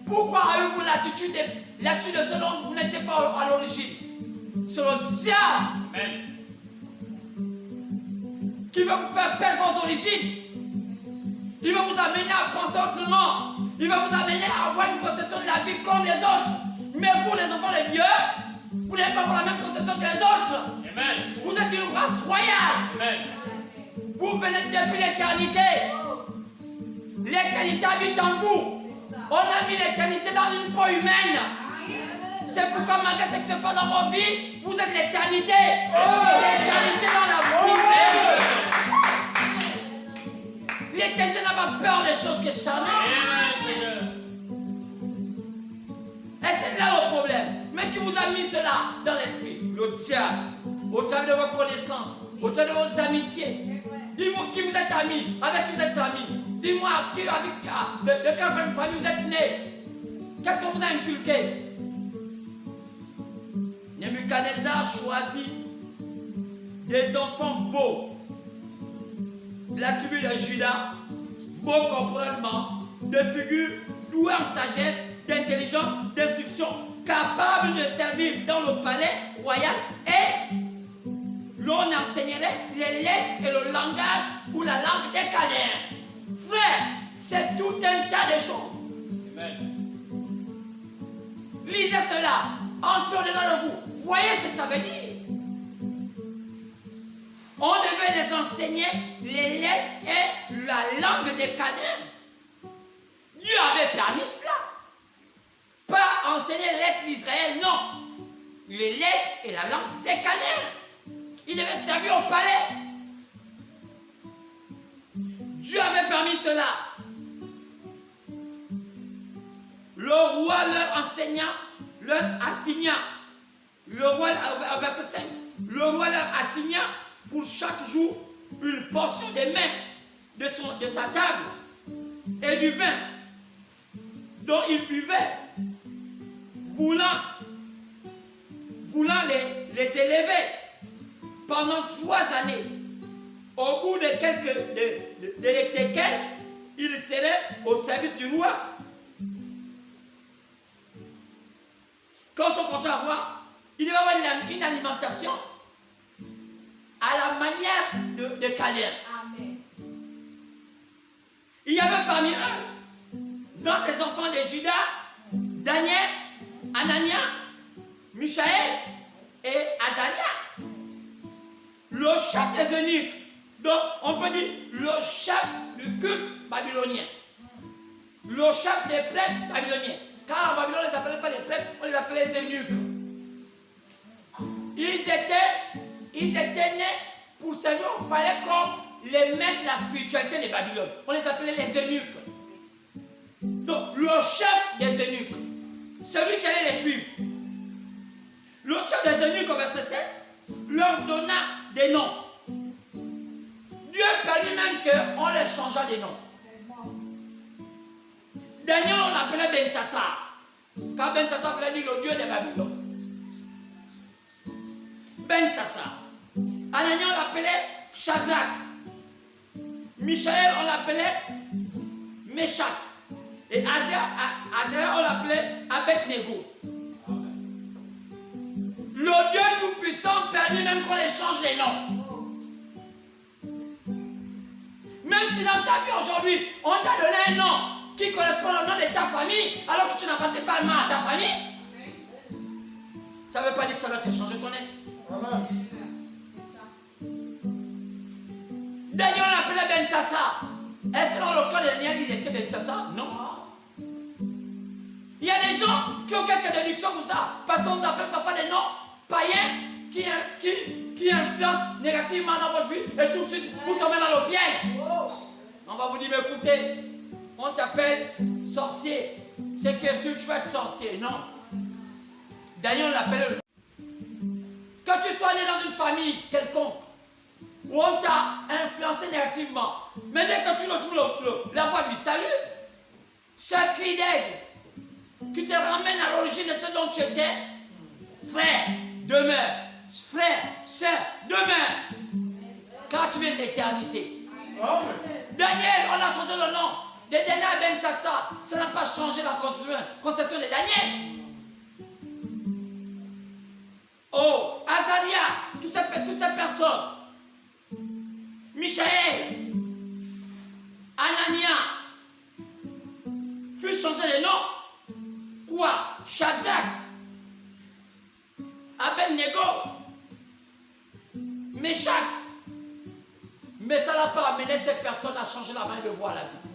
Pourquoi avez-vous l'attitude de ce dont vous n'étiez pas à l'origine? C'est le diable qui veut vous faire perdre vos origines. Il va vous amener à penser autrement. Il va vous amener à avoir une conception de la vie comme les autres. Mais vous, les enfants de Dieu, vous n'avez pas la même conception que les autres. Amen. Vous êtes une race royale. Amen. Vous venez depuis l'éternité. L'éternité habite en vous. On a mis l'éternité dans une peau humaine. C'est pourquoi malgré ce qui se passe dans vos vies, vous êtes l'éternité. L'éternité dans la vie. L'éternité n'a pas peur des choses que charnelles. Et c'est là le problème. Mais qui vous a mis cela dans l'esprit? Le diable. Au travers de vos connaissances, au travers de vos amitiés. Dis-moi qui vous êtes amis, avec qui vous êtes amis. Dis-moi de quelle famille vous êtes né. Qu'est-ce qu'on vous a inculqué? Nebuchadnezzar choisit des enfants beaux. La tribu de Juda, beau corporellement, de figures douées en sagesse, d'intelligence, d'instruction, capables de servir dans le palais royal et l'on enseignerait les lettres et le langage ou la langue des Chaldéens. Frère, c'est tout un tas de choses. Amen. Lisez cela, entrez dedans de vous. Voyez ce que ça veut dire. On devait les enseigner les lettres et la langue des Chaldéens. Dieu avait permis cela. Pas enseigner les lettres d'Israël, non. Les lettres et la langue des Chaldéens. Il devait servir au palais. Dieu avait permis cela. Le roi leur enseigna, leur assigna. Le roi, au verset 5, le roi leur assigna pour chaque jour une portion des mains de sa table et du vin dont il buvait, voulant les élever pendant 3 années, au bout de desquelles il serait au service du roi. Quand on continue à voir, il devait avoir une alimentation à la manière de Chaldéens. Il y avait parmi eux, dans les enfants de Juda, Daniel, Anania, Michaël et Azaria. Le chef des eunuques, donc on peut dire le chef du culte babylonien, le chef des prêtres babyloniens. Car en Babylone, on ne les appelait pas les prêtres, on les appelait les eunuques. Ils étaient nés pour servir au palais comme les maîtres de la spiritualité de Babylone. On les appelait les eunuques. Donc, le chef des eunuques, celui qui allait les suivre, le chef des eunuques, au verset 7, leur donna des noms. Dieu permit même qu'on les changeât des noms. Daniel, on l'appelait Belshazzar. Car Belshazzar voulait dire le Dieu de Babylone. Belshazzar. Anania, on l'appelait Shadrach. Michaël, on l'appelait Meshach. Et Azera, on l'appelait Abednego. Le Dieu Tout-Puissant permet même qu'on les change les noms. Même si dans ta vie aujourd'hui, on t'a donné un nom qui correspond au nom de ta famille, alors que tu n'appartiens pas à ta famille, ça ne veut pas dire que ça doit te changer ton être. Amen. Daniel l'appelait Ben Sassa. Est-ce que dans le cas de Daniel, ils étaient Ben Sassa? Non. Il y a des gens qui ont quelques déductions comme ça, parce qu'on vous appelle parfois des noms païens qui influencent négativement dans votre vie, et tout de suite, vous tombez dans le piège. On va vous dire, mais écoutez, on t'appelle sorcier. C'est que si tu vas être sorcier, non. Daniel l'appelle. Quand tu sois né dans une famille quelconque, où on t'a influencé négativement, mais dès que tu retrouves la voie du salut, ce cri d'aide qui te ramène à l'origine de ce dont tu étais, frère, demeure, frère, soeur, demeure, quand tu viens de l'éternité. Daniel, on a changé le nom de Daniel Ben Sassa, ça n'a pas changé la conception de Daniel. Oh, Azaria, toutes ces personnes, Michaël, Anania, fut changé de nom. Quoi? Shadrach, Abednego, Meshach. Mais ça n'a pas amené ces personnes à changer la manière de voir la vie.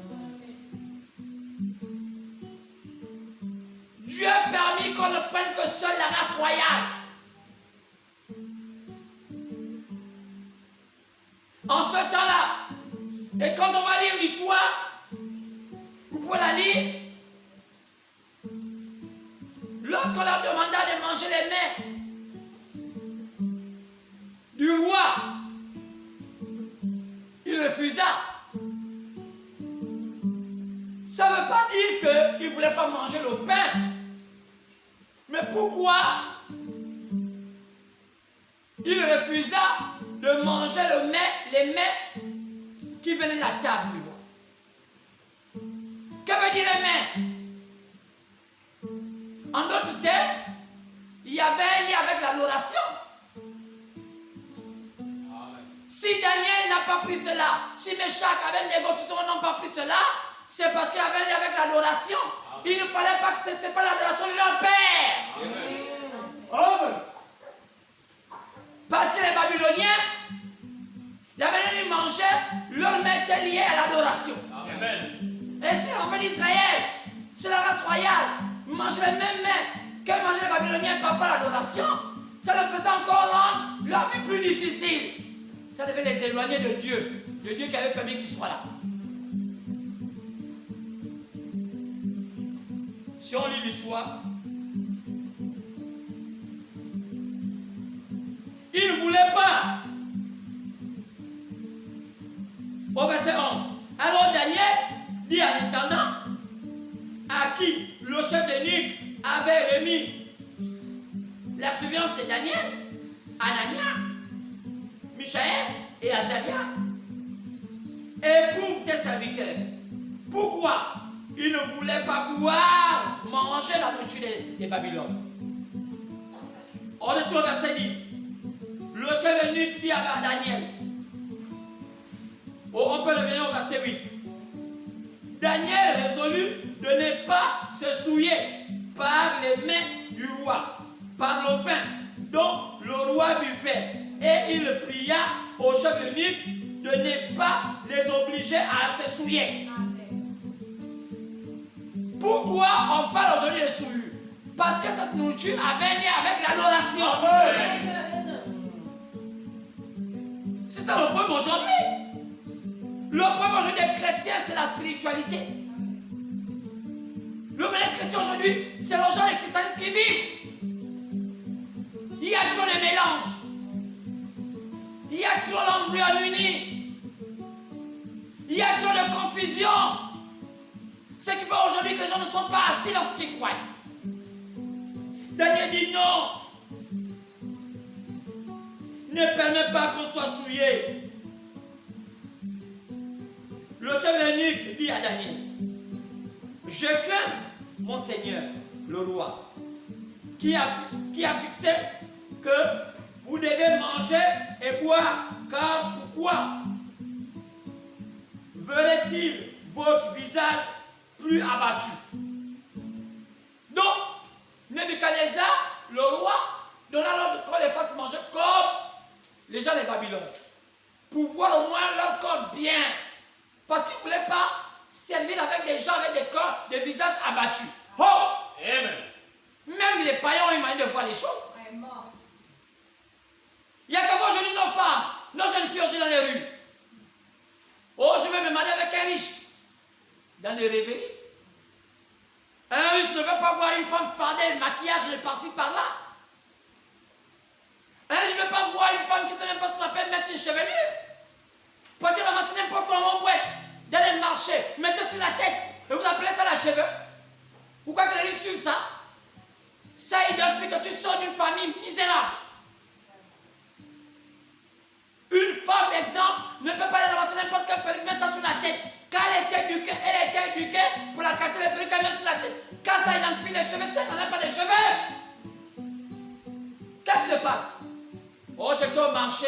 Dieu a permis qu'on ne prenne que seule la race royale. En ce temps-là, et quand on va lire l'histoire, vous pouvez la lire. Lorsqu'on leur demanda de manger les mains du roi, il refusa. Ça ne veut pas dire qu'il ne voulait pas manger le pain. Mais pourquoi il refusa de manger les mets qui venaient de la table du roi? Que veut dire les mets? En d'autres termes, il y avait un lien avec l'adoration. Si Daniel n'a pas pris cela, si Meshach, Abednego, tous n'ont pas pris cela, c'est parce qu'il y avait un lien avec l'adoration. Il ne fallait pas que ce n'est pas l'adoration de leur père. Amen. Parce que les Babyloniens, la manière dont ils mangeaient, leur main était liée à l'adoration. Et si en fait Israël, c'est la race royale, mangeait les mêmes mains que mangeaient les Babyloniens par rapport à l'adoration, ça leur faisait encore rendre leur vie plus difficile. Ça devait les éloigner de Dieu qui avait permis qu'ils soient là. Si on lit l'histoire, il ne voulait pas. Au verset 11. Alors Daniel dit à l'intendant, à qui le chef d'eunuque avait remis la surveillance de Daniel, Anania, Michaël et Azaria, éprouve tes serviteurs. Pourquoi ils ne voulaient pas boire, manger la nourriture des Babylone? On retourne au verset 10. Le chef eunuque dit à Daniel. Oh, on peut revenir au verset 8. Daniel résolut de ne pas se souiller par les mains du roi, par le vin dont le roi buvait. Et il pria au chef eunuque de ne pas les obliger à se souiller. Pourquoi on parle aujourd'hui de souillure? Parce que cette nourriture avait un lien avec l'adoration. C'est ça le problème aujourd'hui. Le problème aujourd'hui des chrétiens, c'est la spiritualité. Le problème des chrétiens aujourd'hui, c'est le genre de christianisme qui vivent. Il y a toujours des mélanges. Il y a toujours l'embryonnunie. Il y a toujours de confusion. Ce qui fait aujourd'hui que les gens ne sont pas assis lorsqu'ils croient. Daniel dit non. Ne permets pas qu'on soit souillé. Le chef eunuque dit à Daniel, je crains mon Seigneur, le roi, qui a fixé que vous devez manger et boire, car pourquoi verrait-il votre visage plus abattus. Donc, Nebuchadnezzar, le roi, donna l'ordre qu'on les fasse manger comme les gens des Babylone. Pour voir au moins leur corps bien. Parce qu'ils ne voulaient pas servir avec des gens avec des corps, des visages abattus. Oh! Amen. Même les païens ont une manière de voir les choses. Il n'y a qu'à voir aujourd'hui nos femmes, nos jeunes filles aujourd'hui dans les rues. Oh, je vais me marier avec un riche. Dans les rêveries. Un riche ne veut pas voir une femme fardée, maquillage de par-ci par-là. Un riche ne veut pas voir une femme qui ne sait même pas ce qu'on appelle mettre une chevelure. Peut-être ramasser n'importe comment boîte, d'aller marcher, mettez sur la tête, et vous appelez ça la cheveux. Pourquoi que les riches suivent ça? Ça identifie que tu sors d'une famille misérable. Une femme, exemple, ne peut pas aller ramasser n'importe quel perruque, mettre ça sur la tête. Quand elle est éduquée, pour la carter les perruques, elle met sur la tête. Quand ça identifie les cheveux, c'est qu'elle n'a pas de cheveux. Qu'est-ce qui se passe? Oh, j'étais au marché,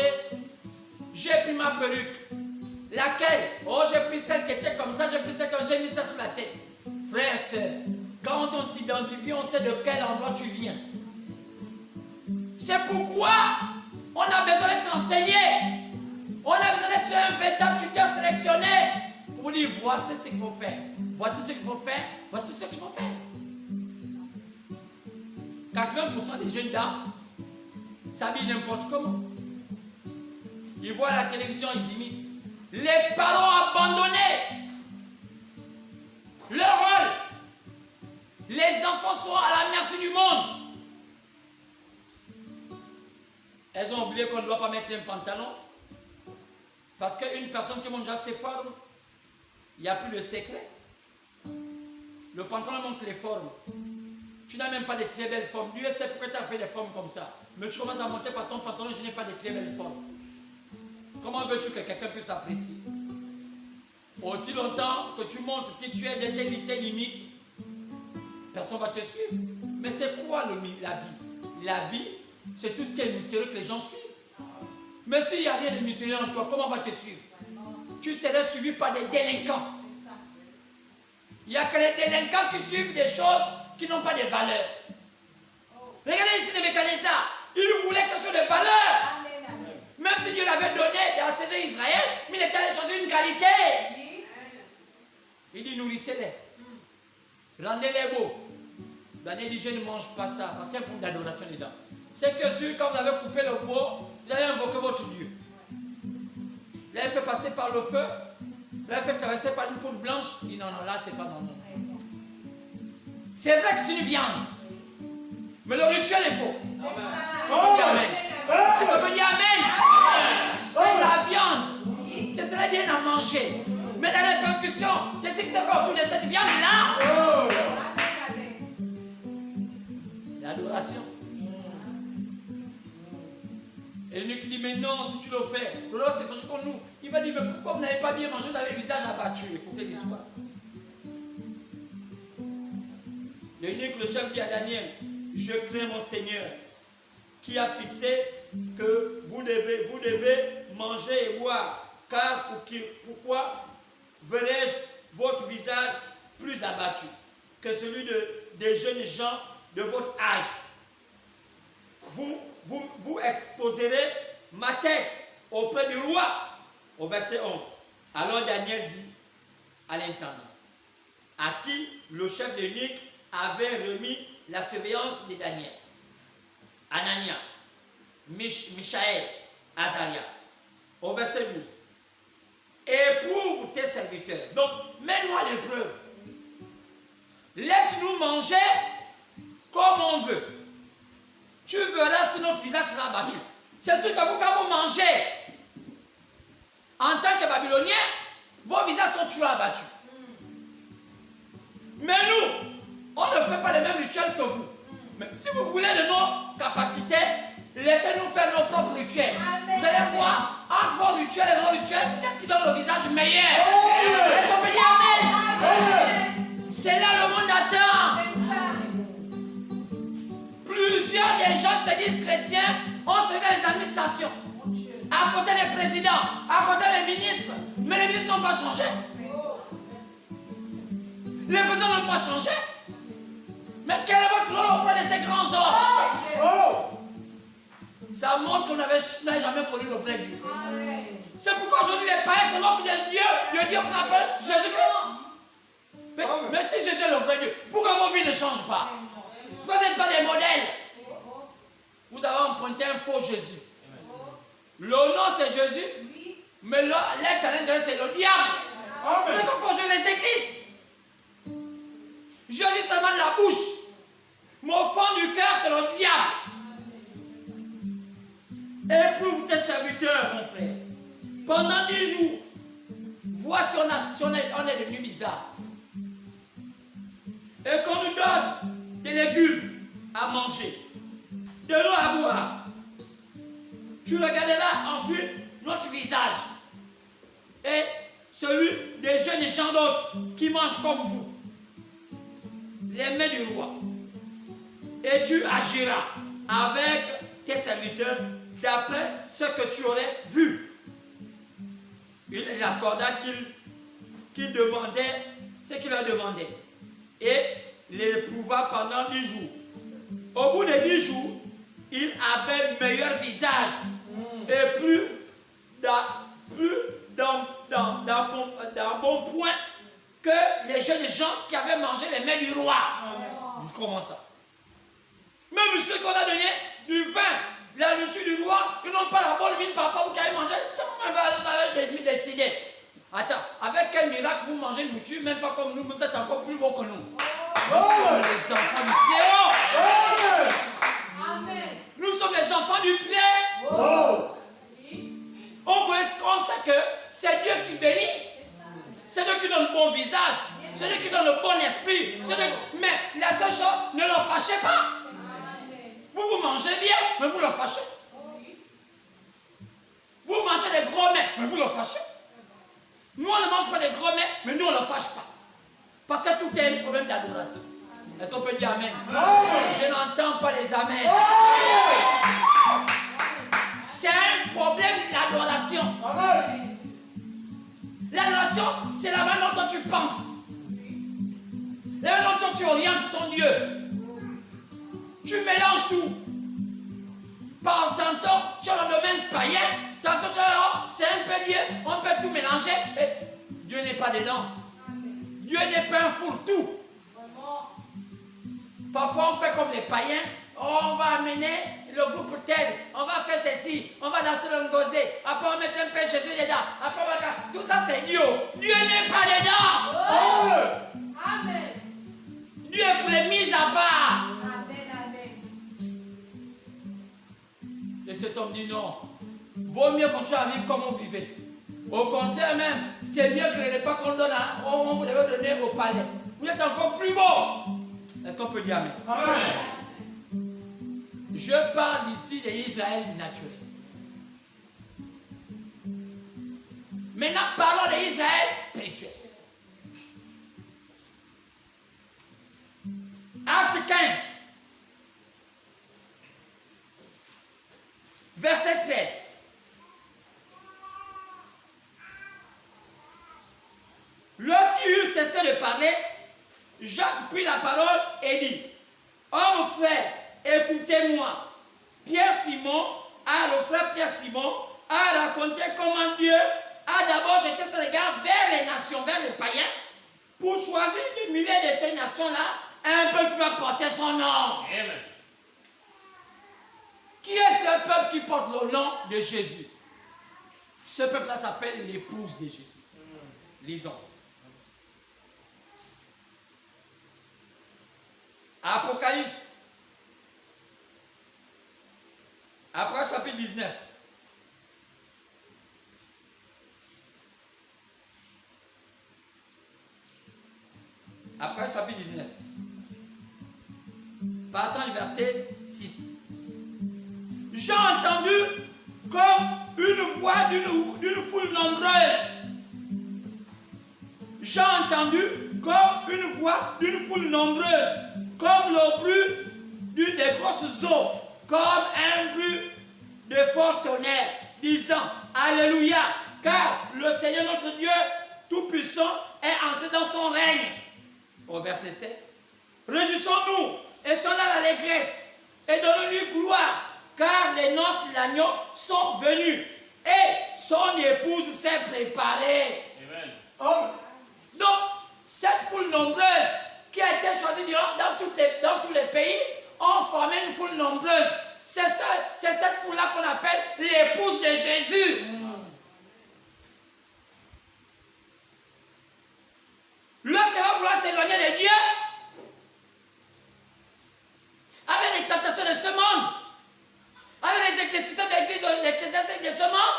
j'ai pris ma perruque. Laquelle? Oh, j'ai pris celle qui était comme ça, j'ai pris celle que j'ai mis ça sur la tête. Frère et soeur, quand on t'identifie, on sait de quel endroit tu viens. C'est pourquoi on a besoin d'être enseigné. On a besoin d'être un véritable tuteur sélectionné. Pour vous dire, voici ce qu'il faut faire. Voici ce qu'il faut faire. Voici ce qu'il faut faire. 80% des jeunes dames s'habillent n'importe comment. Ils voient la télévision, ils imitent. Les parents ont abandonné leur rôle. Les enfants sont à la merci du monde. Elles ont oublié qu'on ne doit pas mettre un pantalon. Parce qu'une personne qui monte déjà ses formes, il n'y a plus de secret. Le pantalon montre les formes. Tu n'as même pas de très belles formes. Dieu sait pourquoi tu as fait des formes comme ça. Mais tu commences à monter par ton pantalon, je n'ai pas de très belles formes. Comment veux-tu que quelqu'un puisse apprécier? Aussi longtemps que tu montres que tu es de telle limite, personne ne va te suivre. Mais c'est quoi la vie? La vie, c'est tout ce qui est mystérieux que les gens suivent. Mais s'il n'y a rien de mystérieux en toi, comment on va te suivre? Tu serais suivi par des délinquants. Il n'y a que les délinquants qui suivent des choses qui n'ont pas de valeur. Regardez ici Nebuchadnezzar. Il voulait quelque chose de valeur. Même si Dieu l'avait donné dans ces gens Israël, mais il était allé choisir une qualité. Il dit nourrissez-les. Rendez-les beaux. Daniel dit je ne mange pas ça parce qu'il y a un point d'adoration dedans. C'est que sûr, quand vous avez coupé le veau, vous allez invoquer votre Dieu. Vous l'avez fait passer par le feu, vous l'avez fait traverser par une poudre blanche. Il dit non, non, là c'est pas normal. C'est vrai que c'est une viande. Mais le rituel est faux. Amen. Est-ce qu'on peut dire Amen? C'est la viande. Ce serait bien à manger. Mais la répercussion, qu'est-ce qui se fait autour de cette viande-là? L'adoration. Et l'eunuque dit, mais non, si tu le fais, le Lord s'est fâché contre nous. Il va dire, mais pourquoi vous n'avez pas bien mangé, vous avez le visage abattu? Écoutez l'histoire. L'eunuque, le chef dit à Daniel, je crains mon Seigneur, qui a fixé que vous devez manger et boire, car pourquoi verrais-je votre visage plus abattu que celui des jeunes gens de votre âge? Vous exposerez ma tête auprès du roi. Au verset 11. Alors Daniel dit à l'intendant, à qui le chef de l'eunuque avait remis la surveillance de Daniel, Anania, Michaël, Azaria. Au verset 12. Éprouve tes serviteurs. Donc, mets-nous à l'épreuve. Laisse-nous manger comme on veut. Tu verras si notre visage sera abattu. C'est sûr que vous, quand vous mangez, en tant que Babyloniens, vos visages sont toujours abattus. Mais nous, on ne fait pas les mêmes rituels que vous. Mais si vous voulez de nos capacités, laissez-nous faire nos propres rituels. Amen. Vous allez voir, entre vos rituels et nos rituels, qu'est-ce qui donne le visage meilleur? Est-ce qu'on peut dire Amen? C'est là le monde attend. Plusieurs des gens qui se disent chrétiens ont servi les administrations. À côté des présidents, à côté des ministres. Mais les ministres n'ont pas changé. Les va changer. Mais quel est votre rôle auprès de ces grands hommes? Ça montre qu'on n'a jamais connu le vrai Dieu. C'est pourquoi aujourd'hui les païens se moquent de Dieu, le Dieu qu'on appelle Jésus-Christ. Mais si Jésus est le vrai Dieu, pourquoi vos vies ne changent pas? Pourquoi vous n'êtes pas des modèles? Vous avez emprunté un faux Jésus. Le nom c'est Jésus, mais l'éternel c'est le diable. C'est ce qu'il faut changer les églises. Jésus seulement de la bouche, mais au fond du cœur c'est le diable. Éprouve tes serviteurs, mon frère. Pendant 10 jours, vois si on est devenu bizarre. Et qu'on nous donne des légumes à manger, de l'eau à boire. Tu regarderas ensuite notre visage et celui des jeunes et gens d'autres qui mangent comme vous. Les mains du roi. Et tu agiras avec tes serviteurs d'après ce que tu aurais vu. Il les accorda qu'il demandait ce qu'il leur demandait. Et il les éprouva pendant 10 jours. Au bout de 10 jours, il avait meilleur visage et plus d'un bon point que les jeunes gens qui avaient mangé les mains du roi. Comment ça? Même ceux qu'on a donné du vin, la nourriture du roi, ils n'ont pas la bonne mine, papa, vous qui avez mangé, c'est vous-même vous avez décidé. Attends, avec quel miracle vous mangez une nourriture, même pas comme nous, vous êtes encore plus beaux que nous. Nous sommes les enfants du Très-Haut. Amen. Nous sommes les enfants du Très-Haut. On sait que c'est Dieu qui bénit. C'est Dieu qui donne le bon visage. C'est Dieu qui donne le bon esprit. Mais la seule chose, ne le fâchez pas. Vous mangez bien, mais vous le fâchez. Vous mangez des gros mets, mais vous le fâchez. Nous, on ne mange pas des gros mets, mais nous, on ne le fâche pas. Parce que tout est un problème d'adoration. Est-ce qu'on peut dire amen? Je n'entends pas les amens. C'est un problème d'adoration. L'adoration, c'est la manière dont tu penses. La manière dont tu orientes ton Dieu. Tu mélanges tout. Tantôt, tu as le domaine païen. Tantôt, tu as c'est un peu Dieu. On peut tout mélanger. Et Dieu n'est pas dedans. Dieu n'est pas un fourre-tout. Parfois, on fait comme les païens. On va amener le groupe tel. On va faire ceci. On va danser le ngosé. Après, on va mettre un peu Jésus dedans. Après, on va... Tout ça, c'est Dieu. Dieu n'est pas dedans. Amen. Dieu est pour les mises à part. Et cet homme dit non. Vaut mieux continuer à vivre comme on vivait. Au contraire même, c'est mieux que les repas qu'on donne on vous devait donner au palais. Vous êtes encore plus beau. Est-ce qu'on peut dire amen? Amen. Je parle ici d'Israël naturel. Maintenant, parlons d'Israël spirituel. Acte 15. Verset 13. Lorsqu'il eut cessé de parler, Jacques prit la parole et dit: oh mon frère, écoutez-moi. Le frère Pierre Simon a raconté comment Dieu a d'abord jeté son regard vers les nations, vers les païens, pour choisir du milieu de ces nations-là un peuple qui va porter son nom. Amen. Qui est ce peuple qui porte le nom de Jésus? Ce peuple-là s'appelle l'épouse de Jésus. Lisons. Apocalypse. Après chapitre 19. Après chapitre 19. Partant du verset 6. J'ai entendu comme une voix d'une foule nombreuse. J'ai entendu comme une voix d'une foule nombreuse, comme le bruit des grosses eaux, comme un bruit de fort tonnerre, disant Alléluia, car le Seigneur notre Dieu Tout-Puissant est entré dans son règne. Au verset 7. Réjouissons-nous et soyons dans l'allégresse et donnons-lui gloire, car les noces de l'agneau sont venues et son épouse s'est préparée. Amen. Amen. Donc, cette foule nombreuse qui a été choisie dans tous les pays ont formé une foule nombreuse. C'est cette foule-là qu'on appelle l'épouse de Jésus. Lorsqu'elle va vouloir s'éloigner de Dieu, avec les tentations de ce monde, avec les ecclésiastiques de ce monde,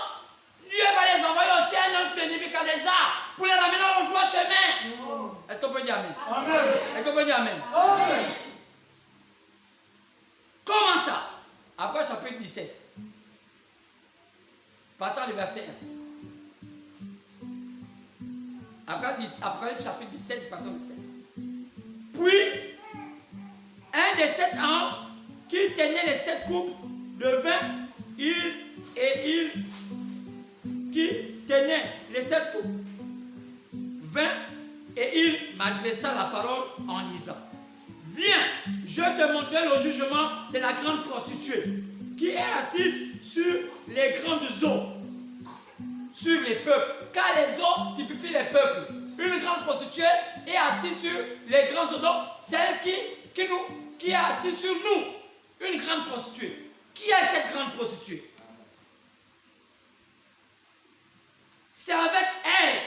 Dieu va les envoyer au ciel, notre Nebuchadnezzar, pour les ramener dans le droit chemin. Est-ce qu'on peut dire Amen? Amen. Est-ce qu'on peut dire Amen? Amen. Comment ça? Après chapitre 17. Partant du verset 1. Après chapitre 17, partant du 7. Puis, un des 7 anges qui tenait les 7 coupes de vin, qui tenait les 7 coupes vin, et il m'adressa la parole en disant: Viens, je te montrerai le jugement de la grande prostituée qui est assise sur les grandes eaux, sur les peuples, car les eaux typifient les peuples. Une grande prostituée est assise sur les grandes eaux, celle qui est assise sur nous. Une grande prostituée. Qui est cette grande prostituée? C'est avec elle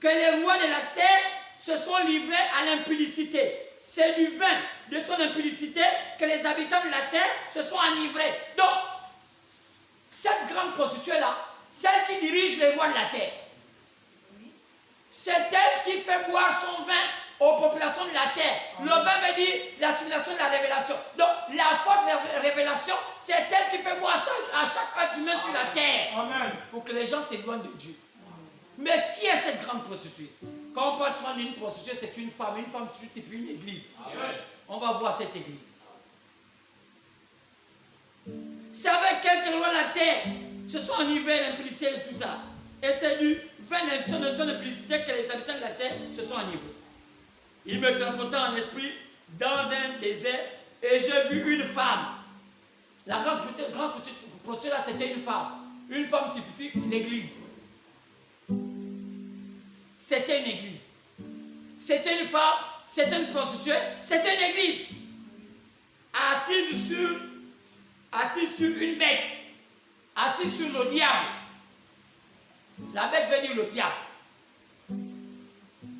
que les rois de la terre se sont livrés à l'impudicité. C'est du vin de son impudicité que les habitants de la terre se sont enivrés. Donc, cette grande prostituée-là, celle qui dirige les rois de la terre, c'est elle qui fait boire son vin aux populations de la terre. Le vin veut dire la civilisation de la révélation. Donc, la forte révélation, c'est elle qui fait boire ça à chaque être humain sur la terre. Amen. Pour que les gens s'éloignent de Dieu. Mais qui est cette grande prostituée? Quand on parle souvent d'une prostituée, c'est une femme et puis une église. Amen. On va voir cette église. C'est avec elle que les rois de la terre se sont enivrés l'impudicité et tout ça. Et c'est du vin de son impudicité que les habitants de la terre se sont enivrés. Il me transporta en esprit dans un désert et j'ai vu une femme. La grande prostituée là, c'était une femme. Une femme typifique l'église. C'était une église. C'était une femme, c'était une prostituée, c'était une église. Assise sur une bête. Assise sur le diable. La bête veut dire le diable.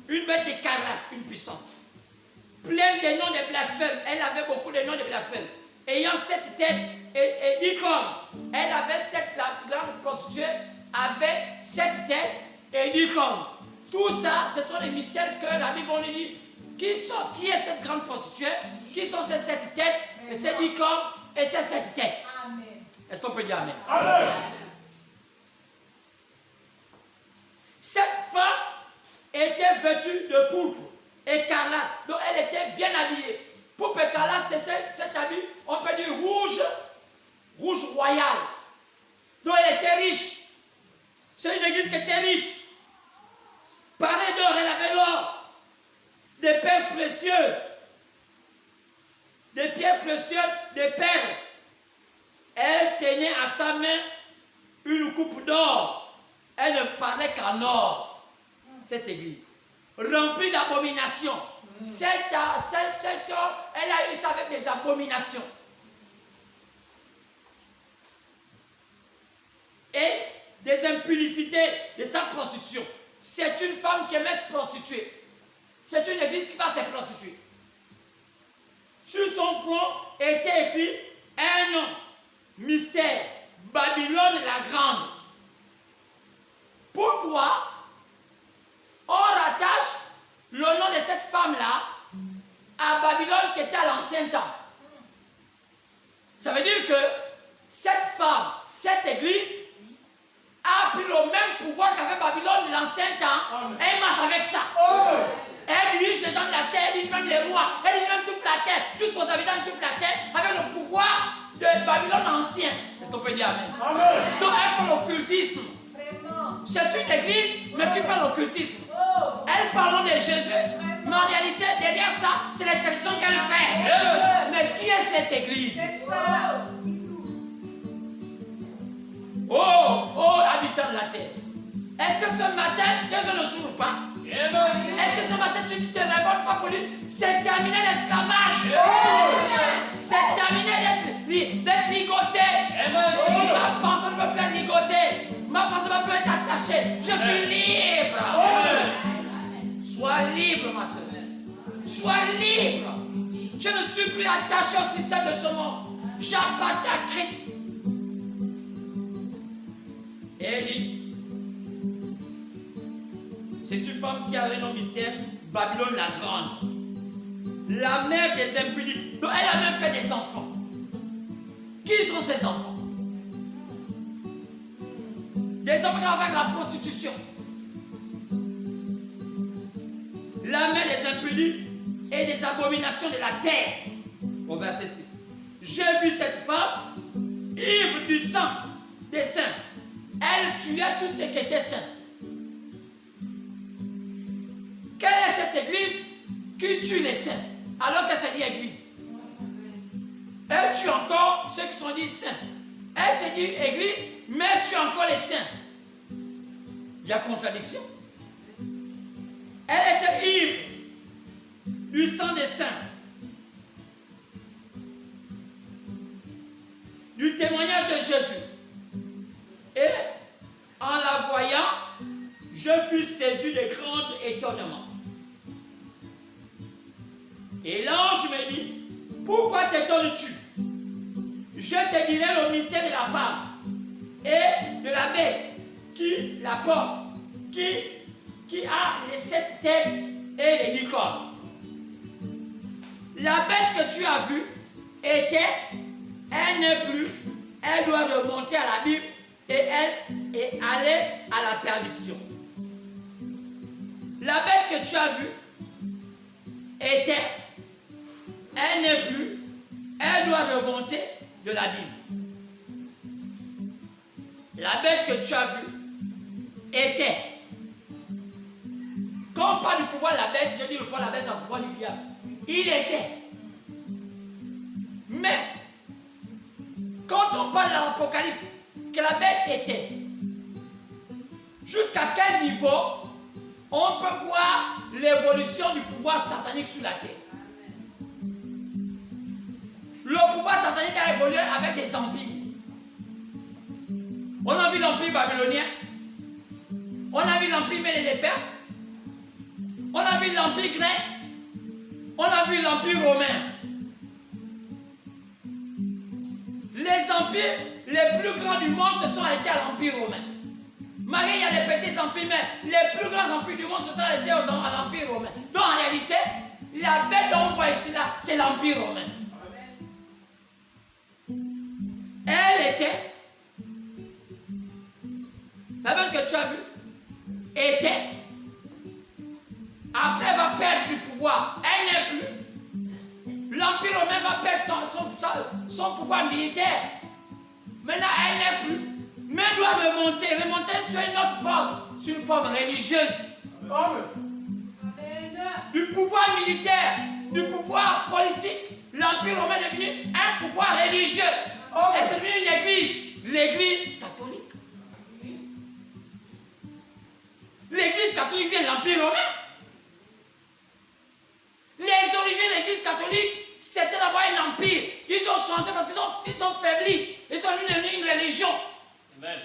Une bête écarlate, une puissance. Pleine de noms de blasphème. Elle avait beaucoup de noms de blasphème. Ayant 7 têtes et 10 cornes. Elle avait la grande prostituée avait 7 têtes et 10 cornes. Tout ça, ce sont les mystères que la Bible nous dit. Qui est cette grande prostituée? Qui sont ces 7 têtes et ces 10 cornes et ces 7 têtes? Amen. Est-ce qu'on peut dire Amen? Amen. Cette femme était vêtue de pourpre, écarlate. Donc elle était bien habillée. Pourpre écarlate, c'était cet habit, on peut dire rouge royal. Donc elle était riche. C'est une église qui était riche. Parée d'or, elle avait l'or. Des perles précieuses. Des pierres précieuses, des perles. Elle tenait à sa main une coupe d'or. Elle ne parlait qu'en or. Cette église. Remplie d'abominations. Cette or, elle a eu ça avec des abominations. Et des impudicités de sa prostitution. C'est une femme qui aimait se prostituer. C'est une église qui va se prostituer. Sur son front était écrit un nom, mystère, Babylone la grande. Pourquoi on rattache le nom de cette femme-là à Babylone qui était à l'ancien temps? Ça veut dire que cette femme, cette église, a pris le même pouvoir qu'avait Babylone l'ancien temps. Elle marche avec ça. Amen. Elle dirige les gens de la terre, elle dirige même les rois, elle dirige même toute la terre, jusqu'aux habitants de toute la terre, avec le pouvoir de Babylone ancien. Est-ce qu'on peut dire Amen? Amen. Donc elle fait l'occultisme. Vraiment. C'est une église, mais qui fait l'occultisme. Oh. Elle parle de Jésus, Mais en réalité, derrière ça, c'est les traditions qu'elle fait. Mais qui est cette église? Oh, habitants de la terre. Est-ce que ce matin, que je ne s'ouvre pas? Est-ce que ce matin, tu ne te révoltes pas pour lui? C'est terminé l'esclavage. C'est terminé d'être ligoté. Ma pensée ne peut plus être ligotée. Ma pensée ne peut plus être attachée. Je suis libre. Sois libre, ma soeur. Sois libre. Je ne suis plus attaché au système de ce monde. J'appartiens à Christ. Et elle dit, c'est une femme qui a un nom mystère, Babylone la Grande. La mère des impudiques. Donc elle a même fait des enfants. Qui sont ces enfants? Des enfants qui ont fait la prostitution. La mère des impudiques et des abominations de la terre. Au verset 6. J'ai vu cette femme, ivre du sang des saints. Elle tuait tout ce qui était saint. Quelle est cette église qui tue les saints alors qu'elle se dit église? Elle tue encore ceux qui sont dits saints. Elle se dit église, mais elle tue encore les saints. Il y a contradiction. Elle était ivre du sang des saints, du témoignage de Jésus. Et en la voyant, je fus saisi de grand étonnement. Et l'ange me dit, pourquoi t'étonnes-tu? Je te dirai le mystère de la femme et de la bête qui la porte, qui a les 7 têtes et les 10 cornes. La bête que tu as vue elle n'est plus, elle doit remonter à la Bible et elle est allée à la perdition. La bête que tu as vue elle n'est plus, elle doit remonter de la Bible. La bête que tu as vue quand on parle du pouvoir de la bête, je dis le pouvoir de la bête, c'est le pouvoir du diable. Il était. Mais, quand on parle de l'Apocalypse, que la bête était, jusqu'à quel niveau on peut voir l'évolution du pouvoir satanique sur la terre? Le pouvoir satanique a évolué avec des empires. On a vu l'empire babylonien, on a vu l'empire Médée des Perses, on a vu l'empire grec, on a vu l'empire romain. Les empires les plus grands du monde se sont arrêtés à l'empire romain. Malgré il y a des petits empires, mais les plus grands empires du monde se sont arrêtés à l'empire romain. Donc en réalité, la bête dont on voit ici là, c'est l'empire romain. Elle était, la bête que tu as vue, était, après elle va perdre du pouvoir, elle n'est plus. L'empire romain va perdre son pouvoir militaire. Maintenant elle n'est plus, mais elle doit remonter sur une autre forme, sur une forme religieuse. Du pouvoir militaire, du pouvoir politique, l'empire romain est devenu un pouvoir religieux. Et c'est devenu une église, l'église catholique. L'église catholique vient de l'empire romain. Les origines de l'église catholique, c'était d'abord un empire. Ils ont changé parce qu'ils sont faiblis. Ils sont devenus une religion. Amen.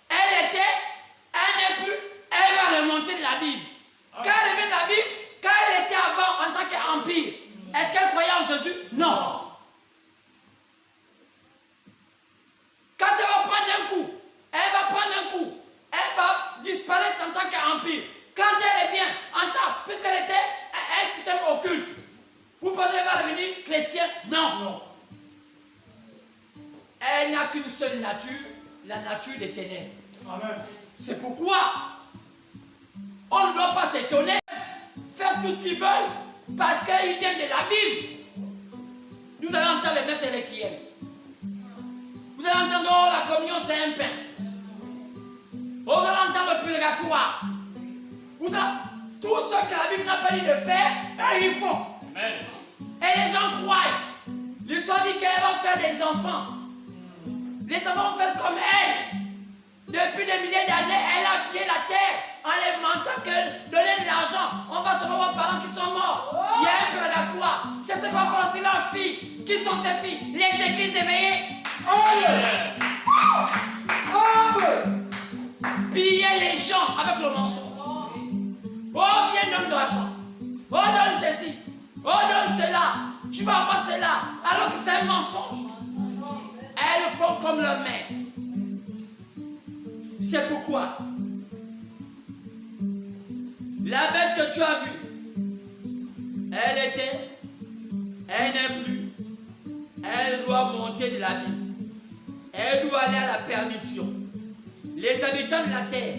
Elle n'est plus, elle va remonter de la Bible. Quand elle revient de la Bible, quand elle était avant en tant qu'empire, est-ce qu'elle croyait en Jésus? Non. Quand elle va prendre un coup, elle va disparaître en tant qu'empire. Quand elle revient en tant, puisqu'elle était un système occulte, vous pensez qu'elle va devenir chrétien? Non. Elle n'a qu'une seule nature, la nature des ténèbres. Amen. C'est pourquoi on ne doit pas s'étonner, faire tout ce qu'ils veulent, parce qu'ils viennent de la Bible. Nous allons entendre les messes de Requiem. Vous allez entendre, oh, la communion c'est un pain. Oh, vous allez entendre le purgatoire. Tout ce que la Bible n'a pas dit de faire, eux, ils font. Amen. Et les gens croient. L'histoire dit qu'elle va faire des enfants. Les enfants vont faire comme elle. Depuis des milliers d'années, elle a pillé la terre en les mentant que donner de l'argent, on va sauver vos parents qui sont morts. Il y a un purgatoire. C'est ses parents, c'est leurs filles. Qui sont ces filles? Les églises éveillées. Piller les gens avec le mensonge. Oh, viens, donne de l'argent. Oh, donne ceci. Oh, donne cela. Tu vas avoir cela. Alors que c'est un mensonge. Elles font comme leur mère. C'est pourquoi la bête que tu as vue, elle n'est plus. Elle doit monter de l'abîme. Elle doit aller à la perdition. Les habitants de la terre,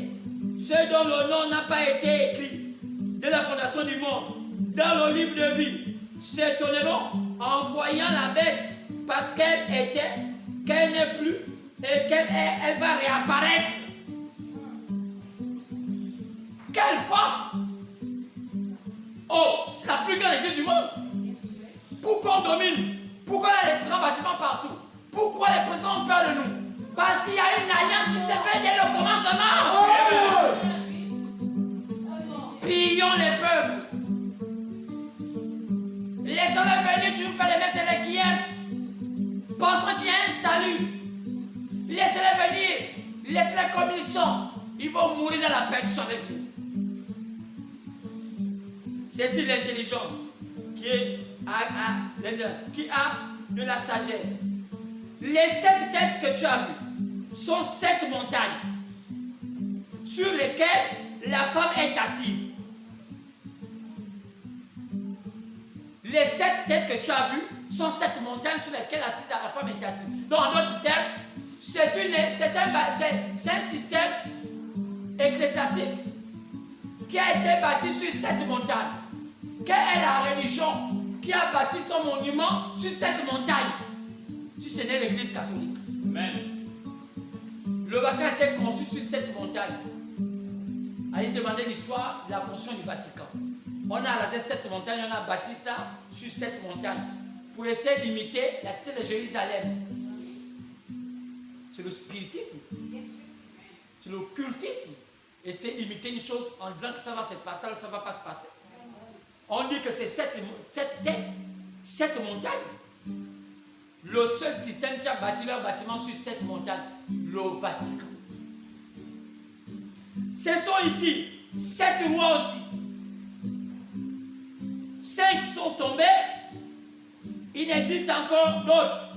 ceux dont le nom n'a pas été écrit de la fondation du monde dans le livre de vie, s'étonneront en voyant la bête parce qu'elle n'est plus et qu'elle va réapparaître. Quelle force! Oh, c'est la plus grande église du monde. Pourquoi on domine? Pourquoi il y a des grands bâtiments partout? Pourquoi les présidents ont peur de nous? Parce qu'il y a une alliance qui s'est faite dès le commencement. Pillons les peuples. Laissons-les venir, tu nous fais les messes de l'équipe. Pensant qu'il y a un salut. Laissez-les venir. Laissez-les comme ils sont. Ils vont mourir dans la perdition avec nous. C'est ici l'intelligence qui a de la sagesse. Les 7 têtes que tu as vues sont 7 montagnes sur lesquelles la femme est assise. Les 7 têtes que tu as vues sont 7 montagnes sur lesquelles la femme est assise. Donc en d'autres termes, c'est un système ecclésiastique qui a été bâti sur 7 montagnes. Quelle est la religion qui a bâti son monument sur 7 montagnes? Si ce n'est l'église catholique. Amen. Le Vatican a été conçu sur 7 montagnes. Allez se demander l'histoire de la construction du Vatican. On a rasé 7 montagnes, on a bâti ça sur 7 montagnes pour essayer d'imiter la cité de Jérusalem. C'est le spiritisme. C'est l'occultisme. Essayer d'imiter une chose en disant que ça va se passer alors que ça ne va pas se passer. On dit que c'est 7 têtes, 7 montagnes. Le seul système qui a bâti leur bâtiment sur 7 montagnes, le Vatican. Ce sont ici 7 rois aussi. 5 sont tombés. Il existe encore d'autres.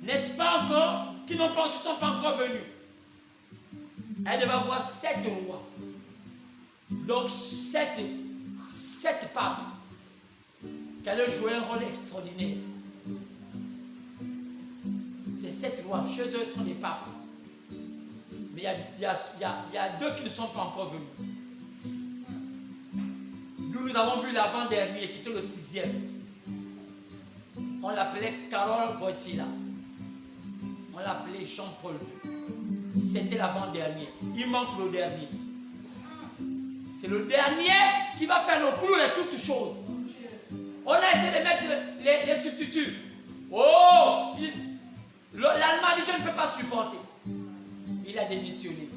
N'est-ce pas encore, qui ne sont pas encore venus. Elle devait avoir 7 rois. Donc 7 papes qui allaient jouer un rôle extraordinaire. Ces 7 rois, chez eux, sont des papes. Mais il y a 2 qui ne sont pas encore venus. Nous avons vu l'avant-dernier, qui était le 6e. On l'appelait Karol Wojtyła. On l'appelait Jean-Paul. C'était l'avant-dernier. Il manque le dernier. C'est le dernier qui va faire le clou de toutes choses. On a essayé de mettre les substituts. Oh! L'Allemand dit je ne peux pas supporter. Il a démissionné.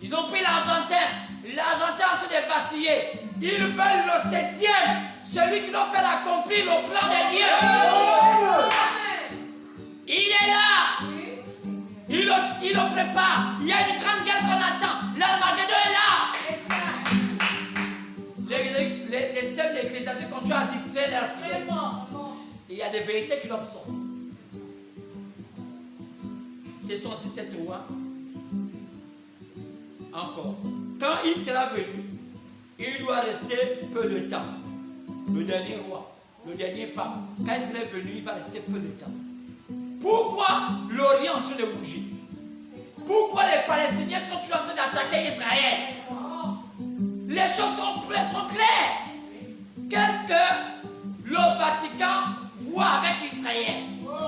Ils ont pris l'Argentin. L'Argentin est en train de vaciller. Ils veulent le 7e. Celui qui doit faire accomplir le plan de Dieu. Il est là. Il le prépare. Il y a une grande guerre qu'on attend. L'Armageddon est là. Les systèmes d'ecclésiastique continuent à distraire leurs fidèles. Et il y a des vérités qui doivent sortir. Ce sont aussi 7 rois. Encore. Quand il sera venu, il doit rester peu de temps. Le dernier roi, le dernier pape, quand il sera venu, il va rester peu de temps. Pourquoi l'Orient est en train de bouger? Pourquoi les Palestiniens sont toujours en train d'attaquer Israël? Les choses sont claires. Qu'est-ce que le Vatican voit avec Israël?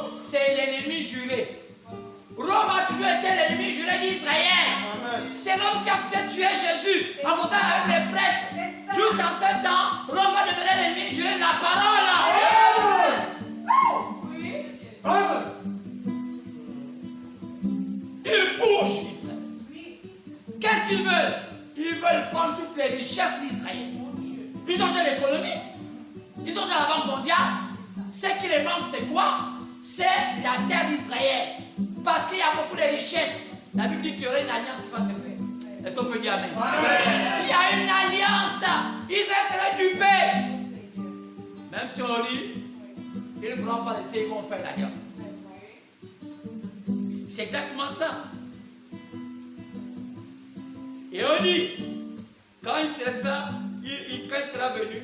C'est l'ennemi juré. Rome a toujours été l'ennemi juré d'Israël. c'est l'homme qui a fait tuer Jésus en faisant avec les prêtres. Jusqu'en ce temps, Rome va devenir l'ennemi de la parole. Amen. Ils bougent Israël. Qu'est-ce qu'ils veulent? Ils veulent prendre toutes les richesses d'Israël. Ils ont déjà l'économie. Ils ont déjà la Banque mondiale. Ce qui les manque, c'est quoi? C'est la terre d'Israël. Parce qu'il y a beaucoup de richesses. La Bible dit qu'il y aurait une alliance qui va se faire. Est-ce qu'on peut dire amen? Il y a une alliance. Israël serait dupé. Même si on lit, ils ne pourront pas laisser, ils vont faire l'alliance. C'est exactement ça. Et on dit, quand il sera venu,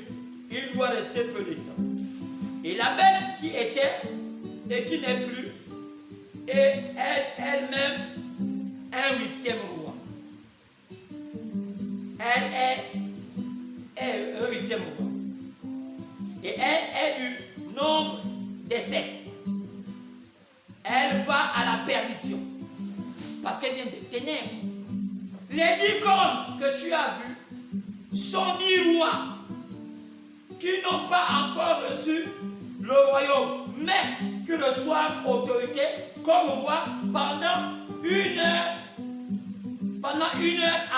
il doit rester peu de temps. Et la bête qui était et qui n'est plus est elle-même un 8e roi. Elle est un 8e roi. Et elle est du nombre des sept. Elle va à la perdition. Parce qu'elle vient des ténèbres. Les 10 cornes que tu as vues sont 10 rois qui n'ont pas encore reçu le royaume, mais qui reçoivent autorité comme roi pendant une heure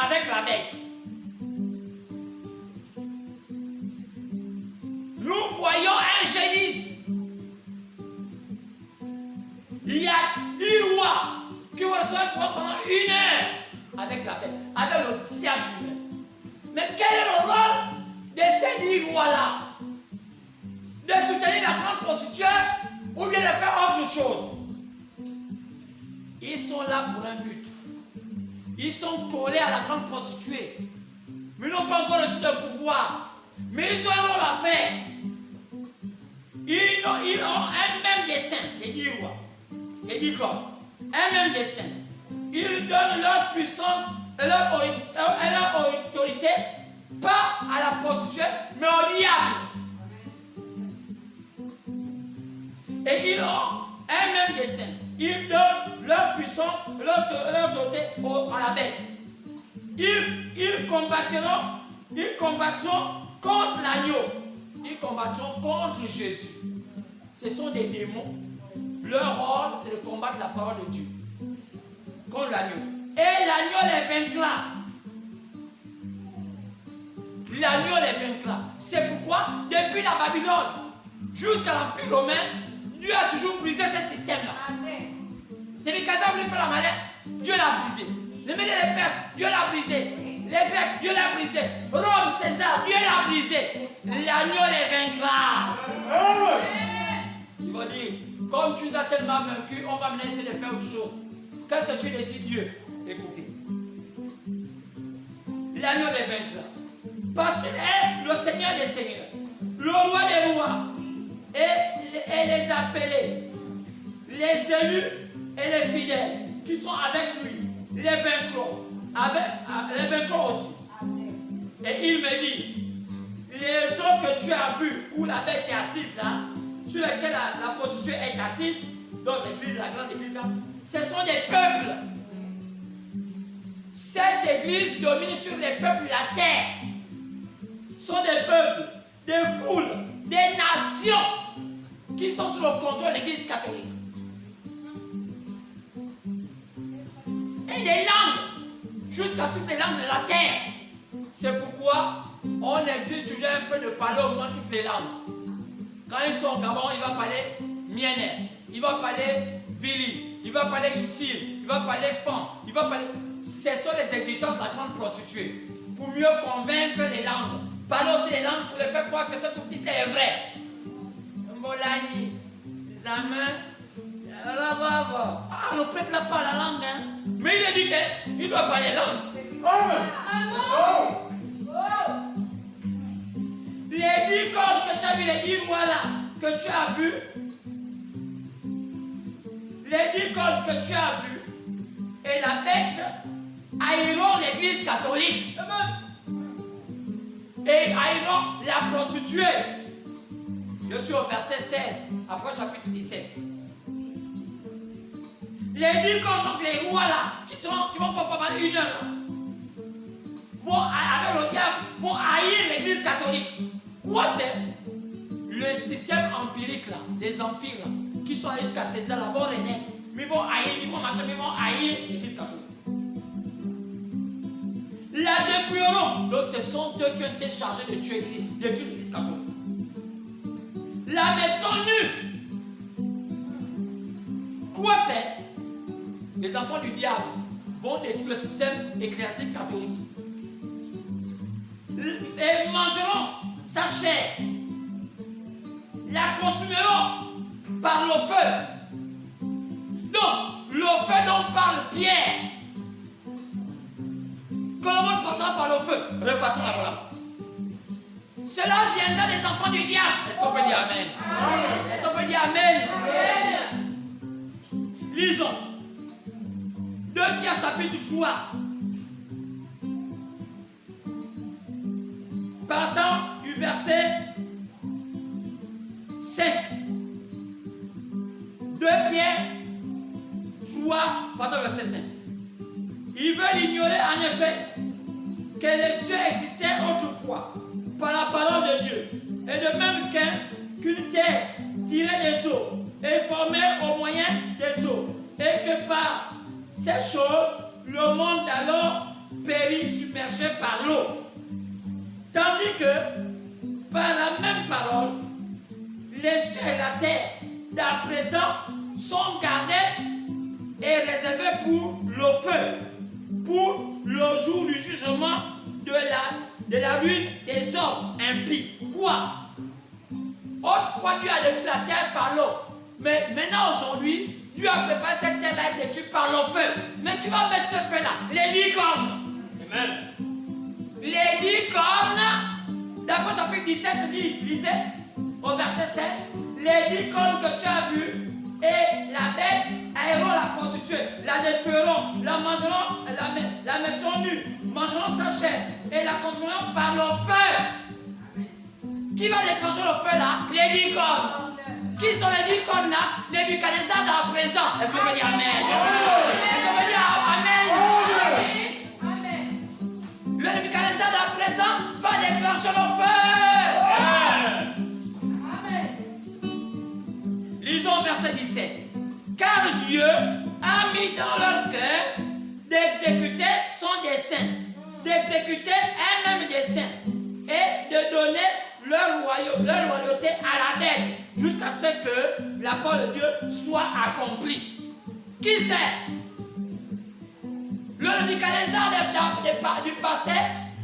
avec la bête. Nous voyons un génie. Il y a 10 rois qui reçoivent pendant une heure avec la bête, avec le diable lui-même. Mais quel est le rôle de ces 10 rois-là? De soutenir la grande prostituée ou bien de faire autre chose? Ils sont là pour un but. Ils sont collés à la grande prostituée. Mais ils n'ont pas encore reçu de pouvoir. Mais ils ont un rôle à faire. Ils ont un même dessein, les 10 rois, les 10 corps. Un même dessein. Ils donnent leur puissance et leur autorité, pas à la prostituée, mais au diable. Et ils ont un même dessein. Ils donnent leur puissance, leur autorité à la bête. Ils combattront contre l'agneau. Ils combattront contre Jésus. Ce sont des démons. Leur rôle, c'est de combattre la parole de Dieu. Contre l'agneau. Et l'agneau les vaincra. L'agneau les vaincra. C'est pourquoi, depuis la Babylone jusqu'à l'Empire romain, Dieu a toujours brisé ce système-là. Depuis qu'Azar voulait faire la malin, Dieu l'a brisé. Les Médés et les Perses, Dieu l'a brisé. Les Grecs, Dieu l'a brisé. Rome, César, Dieu l'a brisé. L'agneau les vaincra. Il va dire, comme tu nous as tellement vaincu, on va me laisser de faire autre chose. Qu'est-ce que tu décides, Dieu? Écoutez. L'agneau les vaincra. Parce qu'il est le Seigneur des Seigneurs, le roi des rois. Et les appelés, les élus et les fidèles qui sont avec lui, les vaincront. Les vaincront aussi. Et il me dit, les hommes que tu as vus, où la bête est assise là, sur lesquels la prostituée est assise, donc l'église, la grande église là, ce sont des peuples. Cette église domine sur les peuples de la terre. Ce sont des peuples, des foules, des nations qui sont sous le contrôle de l'église catholique. Et des langues, jusqu'à toutes les langues de la terre. C'est pourquoi on exige toujours un peu de parler au moins toutes les langues. Quand ils sont au Gabon, il va parler Mienner, il va parler Vili, il va parler Isil, il va parler Fan, il va parler... Ce sont les exigences de la grande prostituée. Pour mieux convaincre les langues. Parler aussi les langues pour les faire croire que ce que vous dites est vrai. Mbolani, Zamen, ah, on ne prête là pas la langue, hein. Mais il a dit qu'il doit parler langue. Les 10 cornes que tu as vu, les 10 rois là, que tu as vu, les 10 cornes que tu as vu, et la bête haïront l'église catholique. Et haïront la prostituée. Je suis au verset 16, après chapitre 17. Les 10 cornes, donc les rois là, qui vont pas mal une heure, avec le diable, vont haïr l'église catholique. Quoi c'est? Le système empirique là, des empires là, qui sont allés jusqu'à César là, vont renaître. Mais ils vont haïr, ils vont marcher, mais ils vont haïr l'église catholique. La dépouilleront. Donc ce sont eux qui ont été chargés de tuer l'église catholique. La mettront nue. Quoi c'est? Les enfants du diable vont détruire le système ecclésiastique catholique. Et mangeront sa chair. La consumeront par le feu. Donc, le feu dont parle Pierre. Que le monde passera par le feu. Repartons la voilà. Cela viendra des enfants du diable. Est-ce qu'on peut dire Amen? Est-ce qu'on peut dire Amen? Lisons. 2 Pierre chapitre 3. Partant du verset 5. 2 Pierre 3, partant du verset 5. Ils veulent ignorer en effet que les cieux existaient autrefois par la parole de Dieu, et de même qu'une terre tirée des eaux et formée au moyen des eaux, et que par ces choses, le monde alors périt submergé par l'eau. Tandis que, par la même parole, les cieux et la terre, d'à présent, sont gardés et réservés pour le feu, pour le jour du jugement de la ruine des hommes impies. Quoi? Autrefois, Dieu a détruit la terre par l'eau. Mais maintenant, aujourd'hui, Dieu a préparé cette terre-là à être détruite par le feu. Mais qui va mettre ce feu-là? Les 10 cornes. Amen. Les 10 cornes, d'après chapitre 17, lisez au verset 7, les 10 cornes que tu as vues, et la bête aéront la prostituée, la dépouilleront, la mangeront, la mettront nue, mangeront sa chair et la consumeront par le feu. Qui va déclencher le feu là? Les 10 cornes. Qui sont les 10 cornes là? Les Nebuchadnezzar d'à présent. Est-ce qu'on peut dire Amen? Est-ce qu'on peut dire Amen? Le Nebuchadnezzar d'à présent va déclencher le feu. Lisons verset 17. Car Dieu a mis dans leur cœur d'exécuter son dessein, d'exécuter un même dessein et de donner leur royauté à la bête jusqu'à ce que la parole de Dieu soit accomplie. Qui c'est? Le Nebuchadnezzar du passé,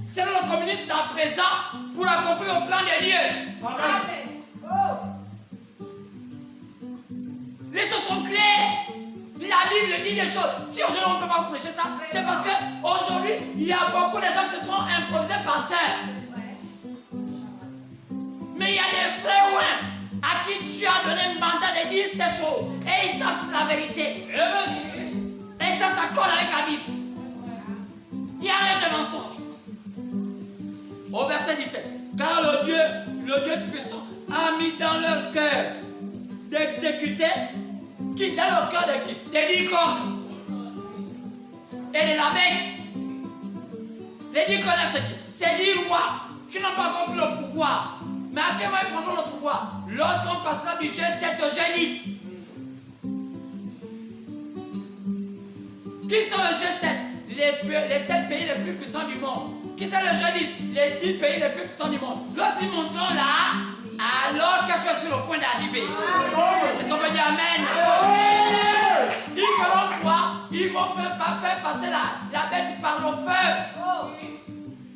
c'est le communisme dans le présent pour accomplir le plan de Dieu. Amen. Les choses sont claires. La Bible dit des choses. Si aujourd'hui on ne peut pas vous prêcher ça, c'est parce qu'aujourd'hui, il y a beaucoup de gens qui se sont imposés pasteurs. Mais il y a des vrais ouins à qui tu as donné un mandat de dire ces choses. Et ils savent que c'est la vérité. Et ça colle avec la Bible. Il n'y a rien de mensonge. Au verset 17. Car le Dieu Tout-Puissant a mis dans leur cœur d'exécuter, qui dans le cœur de qui? Des 10 cornes et de la bête. Les 10 cornes, c'est qui? C'est 10 rois qui n'ont pas compris le pouvoir. Mais à quel moment ils prendront le pouvoir? Lorsqu'on passera du G7 au G10. Qui sont le G7? Les 7 pays les plus puissants du monde. Qui sont le G10? Les 10 pays les plus puissants du monde. Lorsqu'ils monteront là, alors que je suis sur le point d'arriver. Est-ce qu'on peut dire Amen? Ils feront quoi? Ils vont faire passer la bête par le feu.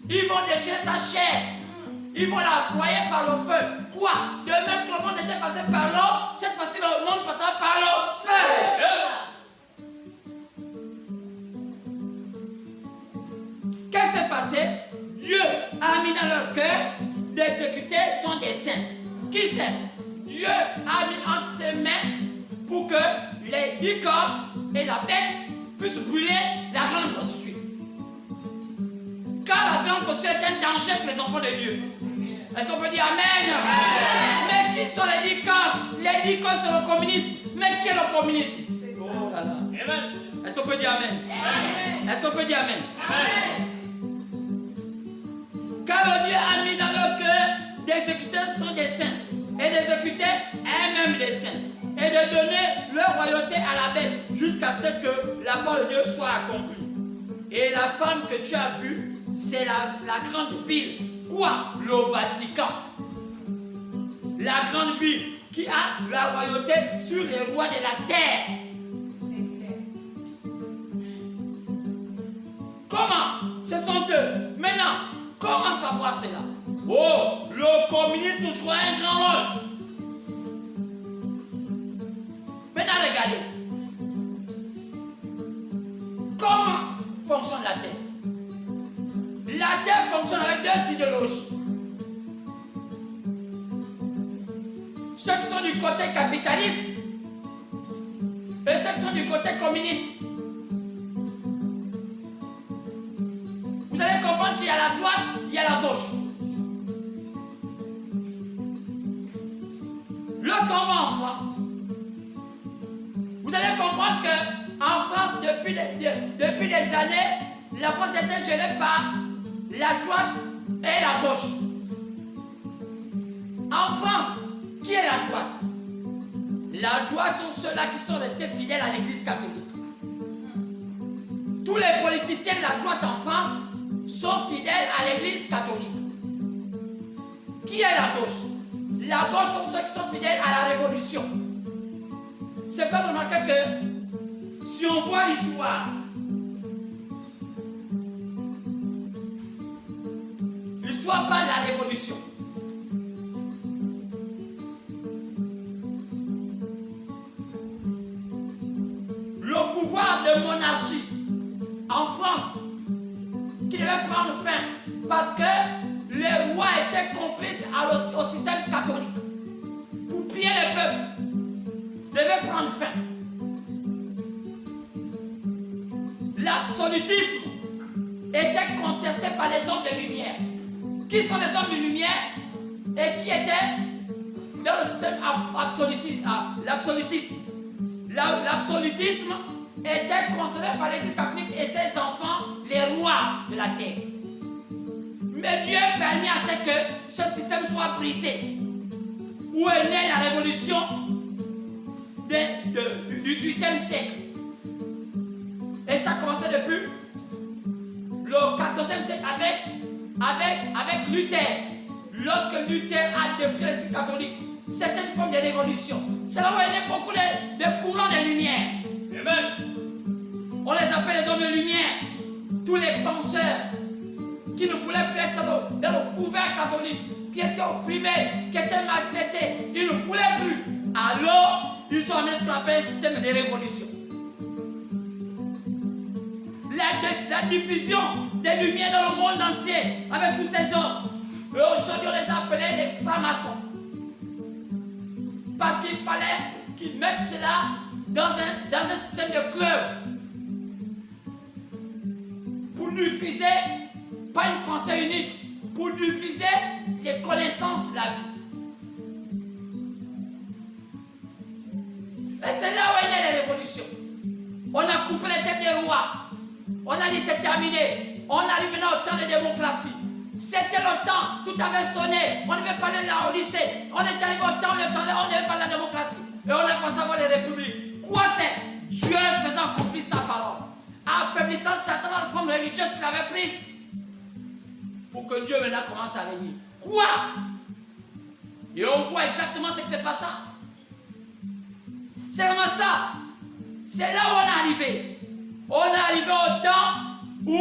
Ils vont déchirer sa chair. Ils vont la broyer par le feu. Quoi? De même que le monde était passé par l'eau, cette fois-ci le monde passera par le feu. Qu'est-ce qui s'est passé? Dieu a mis dans leur cœur d'exécuter son dessein. Qui c'est? Dieu a mis entre ses mains pour que les 10 cornes et la bête puissent brûler la grande prostituée. Car la grande prostituée est un danger pour les enfants de Dieu. Est-ce qu'on peut dire Amen? Mais qui sont les 10 cornes? Les 10 cornes, c'est le communisme. Mais qui est le communisme? Oh là là. Est-ce qu'on peut dire Amen? Est-ce qu'on peut dire Amen? Car Dieu a mis dans leur cœur d'exécuter son dessein et d'exécuter un même dessein et de donner leur royauté à la bête jusqu'à ce que la parole de Dieu soit accomplie. Et la femme que tu as vue, c'est la grande ville. Quoi? Le Vatican. La grande ville qui a la royauté sur les rois de la terre. Comment? Ce sont eux. Maintenant, comment savoir cela? Oh, le communisme joue un grand rôle. Maintenant, regardez. Comment fonctionne la terre? La terre fonctionne avec deux idéologies. Ceux qui sont du côté capitaliste et ceux qui sont du côté communiste. Vous allez comprendre qu'il y a la droite, il y a la gauche. Lorsqu'on va en France, vous allez comprendre qu'en France, depuis des années, la France était gérée par la droite et la gauche. En France, qui est la droite? La droite sont ceux-là qui sont restés fidèles à l'église catholique. Tous les politiciens de la droite en France sont fidèles à l'église catholique. Qui est la gauche? La gauche sont ceux qui sont fidèles à la révolution. C'est pas remarqué que si on voit l'histoire, l'histoire parle de la révolution. Le pouvoir de monarchie en France qui devait prendre fin parce que les rois étaient complices au système catholique. Pour piller le peuple, devait prendre fin. L'absolutisme était contesté par les hommes de lumière. Qui sont les hommes de lumière et qui étaient dans le système l'absolutisme? L'absolutisme était considéré par l'Église catholique et ses enfants les rois de la terre. Mais Dieu permet à ce que ce système soit brisé. Où est née la révolution du 18e siècle. Et ça a commencé depuis le 14e siècle avec Luther. Lorsque Luther a détruit l'Église catholique, c'était une forme de révolution. C'est là où est né beaucoup de courants de lumière. Amen. On les appelle les hommes de lumière. Tous les penseurs qui ne voulaient plus être dans le couvert catholique, qui étaient opprimés, qui étaient maltraités, ils ne voulaient plus. Alors, ils ont amené ce qu'on appelle un système de révolution. La diffusion des lumières dans le monde entier, avec tous ces hommes. Et aujourd'hui, on les appelait les francs-maçons. Parce qu'il fallait qu'ils mettent cela dans un système de club. Pour diffuser, pas une pensée unique, pour diffuser les connaissances de la vie. Et c'est là où est née la révolution. On a coupé les têtes des rois. On a dit c'est terminé. On arrive maintenant au temps de démocratie. C'était le temps, tout avait sonné. On devait parler de la Odyssée. On est arrivé au temps, on devait parler de la démocratie. Et on a commencé à voir les républiques. Quoi c'est? Dieu faisant accomplir sa parole. Affaiblissant Satan dans la forme religieuse qu'il avait prise. Pour que Dieu maintenant commence à régner. Quoi? Et on voit exactement ce qui s'est passé. C'est vraiment ça. C'est là où on est arrivé. On est arrivé au temps où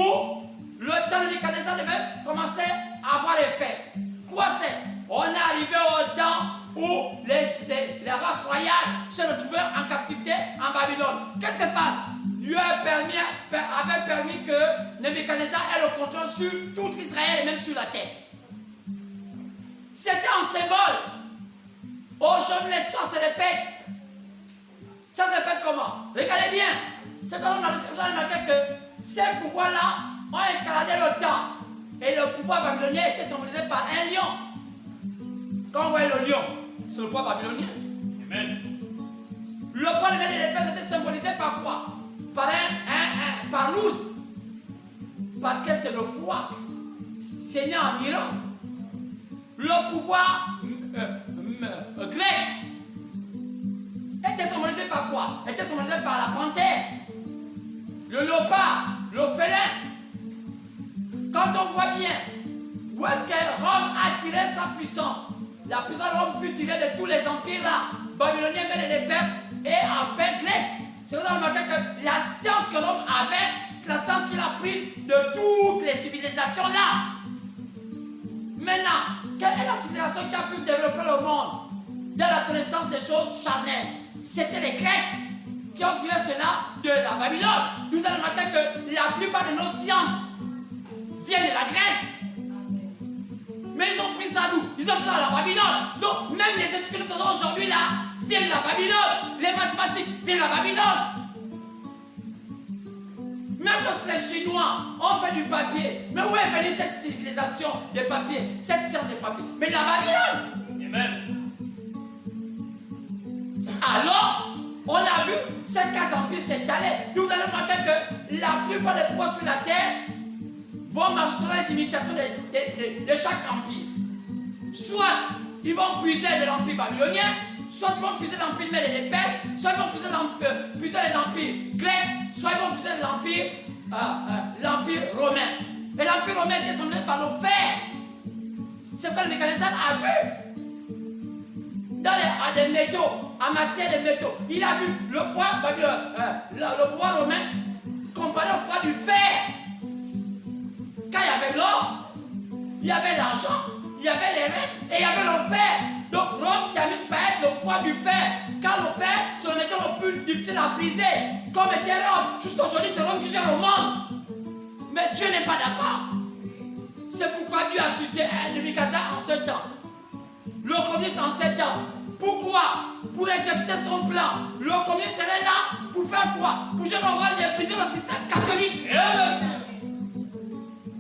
le temps de Nebuchadnezzar devait commencer à avoir effet. Quoi c'est? On est arrivé au temps où les races royales se retrouvaient en captivité en Babylone. Qu'est-ce qui se passe? Dieu avait permis que Nebuchadnezzar ait le contrôle sur tout Israël et même sur la terre. C'était un symbole. Aujourd'hui, l'histoire se répète. Ça se répète comment? Regardez bien. C'est parce que vous avez remarqué que ces pouvoirs-là ont escaladé le temps. Et le pouvoir babylonien était symbolisé par un lion. Quand vous voyez le lion, c'est le pouvoir babylonien. Amen. Le pouvoir de l'épée était symbolisé par quoi? Par par l'ours. Parce que c'est le foie. c'est né en Iran. Le pouvoir grec était symbolisé par quoi? Était symbolisé par la panthère, le léopard, le félin. Quand on voit bien où est-ce que Rome a tiré sa puissance, la puissance de Rome fut tirée de tous les empires là, babyloniens, Mèdes et Perses et empire grec. C'est là qu'on remarque que la science que Rome avait, c'est la science qu'il a prise de toutes les civilisations là. Maintenant, quelle est la civilisation qui a pu se développer le monde dans la connaissance des choses charnelles? C'était les Grecs qui ont tiré cela de la Babylone. Nous allons remarquer que la plupart de nos sciences viennent de la Grèce. Mais ils ont pris ça d'où? Ils ont pris ça de la Babylone. Donc, même les études que nous faisons aujourd'hui là viennent de la Babylone. Les mathématiques viennent de la Babylone. Même lorsque les Chinois ont fait du papier, mais où est venue cette civilisation des papiers, cette science des papiers? Mais de la Babylone. Amen. Alors, on a vu ces quatre empires s'étaler. Nous allons remarquer que la plupart des pouvoirs sur la terre vont marcher sur les limitations de chaque empire. Soit ils vont puiser de l'empire babylonien, soit ils vont puiser de l'empire Mède et Perses, soit ils vont puiser de l'empire grec, soit ils vont puiser de l'empire romain. Et l'empire romain était sommé par le fer. C'est ce que le mécanicien a vu. Dans des métaux, en matière de métaux, il a vu le poids romain comparé au poids du fer. Quand il y avait l'or, il y avait l'argent, il y avait les reins et il y avait le fer. Donc Rome termine par être le poids du fer. Car le fer, c'est le métal le plus difficile à briser. Comme était Rome, jusqu'à aujourd'hui, c'est Rome qui gère le monde. Mais Dieu n'est pas d'accord. C'est pourquoi Dieu a suscité un Nebuchadnezzar en 7 ans. Le communiste en 7 ans. Pourquoi? Pour exécuter son plan. Le communiste serait là pour faire quoi? Pour gérer et briser le système catholique.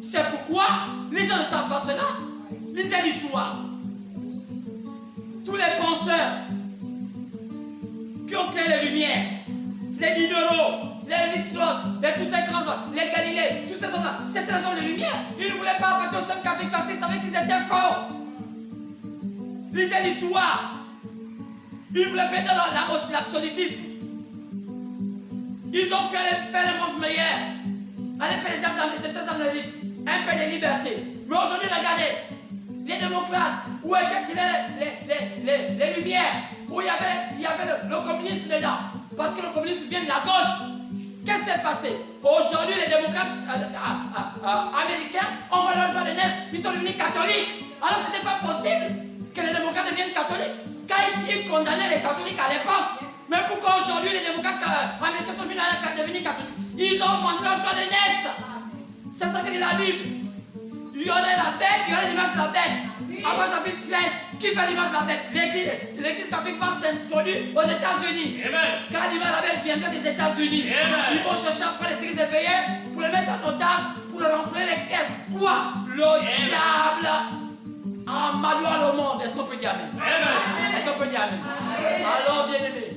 C'est pourquoi les gens ne savent pas cela. Lisez l'histoire. Tous les penseurs qui ont créé les Lumières, les Diderot, les Lévi-Strauss, tous ces grands hommes, les Galilée, tous ces hommes-là, c'était les hommes de lumière. Ils ne voulaient pas apporter au système catholique parce qu'ils savaient qu'ils étaient forts. Lisez l'histoire. Ils voulaient péter l'absolutisme. Ils ont fait le monde meilleur. Allez faire les États-Unis, un peu de liberté. Mais aujourd'hui, regardez, les démocrates, où étaient les Lumières, où il y avait le communisme dedans. Parce que le communisme vient de la gauche. Qu'est-ce qui s'est passé? Aujourd'hui, les démocrates américains ont volé le droit de naissance. Ils sont devenus catholiques. Alors, ce n'était pas possible que les démocrates deviennent catholiques. Quand ils condamnaient les catholiques à l'époque. Mais pourquoi aujourd'hui les démocrates américains sont devenus catholiques? Ils ont vendu leur droit de naissance. C'est ça que dit la Bible. Il y aurait la bête, il y aurait l'image de la bête. Après chapitre 13, qui fait l'image de la bête? L'église catholique va s'introduire aux États-Unis. Quand l'image de la bête viendra des États-Unis, ils vont chercher après les églises éveillées pour les mettre en otage, pour leur renflouer les caisses. Quoi? Le diable a malheur le monde. Est-ce qu'on peut dire amen? Est-ce qu'on peut dire amen? Alors, bien aimé,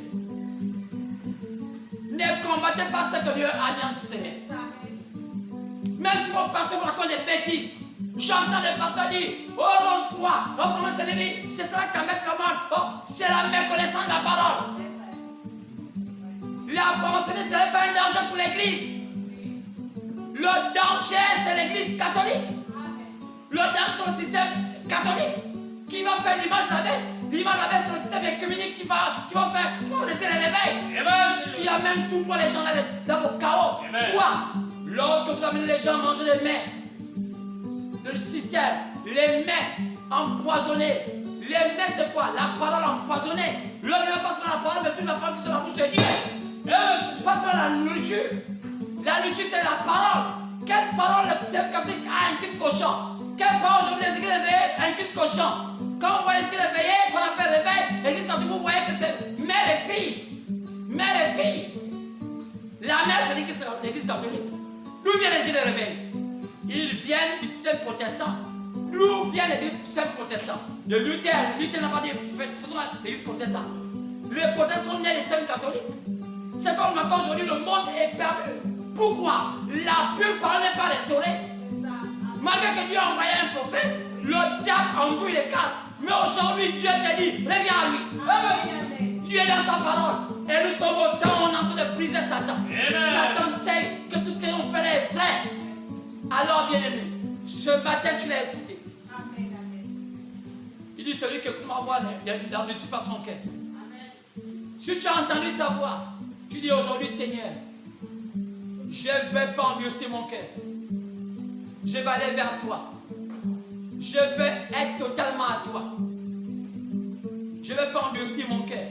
ne combattez pas ce que Dieu anéantissait. Même si vos pasteurs vous racontent des bêtises, j'entends des pasteurs dire: oh, l'on se croit, c'est ça qui embête le monde. Oh, c'est la méconnaissance de la parole. La formation, ce n'est pas un danger pour l'église. Le danger, c'est l'église catholique. Le danger, c'est le système catholique qui va faire l'image de la bête. L'image de la bête, c'est le système écuménique qui va laisser les réveils. Qui amène toujours les gens dans vos chaos. Quoi? Lorsque vous amenez les gens à manger les mains, le système, les mains empoisonnées. Les mains, c'est quoi? La parole empoisonnée. L'homme ne passe pas la parole, mais toute la parole qui est sur la bouche de Dieu. Passe pas la nourriture. La nourriture, c'est la parole. Quelle parole le système catholique a un cul de cochon? Quelle parole aujourd'hui les églises éveillées a un cul de cochon? Quand vous voyez les églises éveillées, qu'on appelle réveil, l'église catholique, vous voyez que c'est mère et fils. Mère et fille. La mère, c'est l'église catholique. D'où viennent les églises réveillées? Ils viennent du système protestant. D'où viennent les systèmes protestants? De Luther. Luther n'a pas dit faisons l'église protestante. Les protestants sont nés des systèmes catholiques. C'est comme maintenant aujourd'hui, le monde est perdu. Pourquoi? La pure parole n'est pas restaurée. Malgré que Dieu a envoyé un prophète, le diable embrouille les cartes. Mais aujourd'hui, Dieu te dit, reviens à lui. Lui est dans sa parole. Et nous sommes au temps où on est en train de briser Satan. Satan sait que tout ce que l'on fait est vrai. Alors, bien-aimé, ce matin, tu l'as écouté. Il dit, celui qui écoute ma voix n'endurcit pas son cœur. Si tu as entendu sa voix, tu dis aujourd'hui, Seigneur, je ne vais pas endurcir mon cœur. Je vais aller vers toi. Je vais être totalement à toi. Je ne vais pas endurcir mon cœur.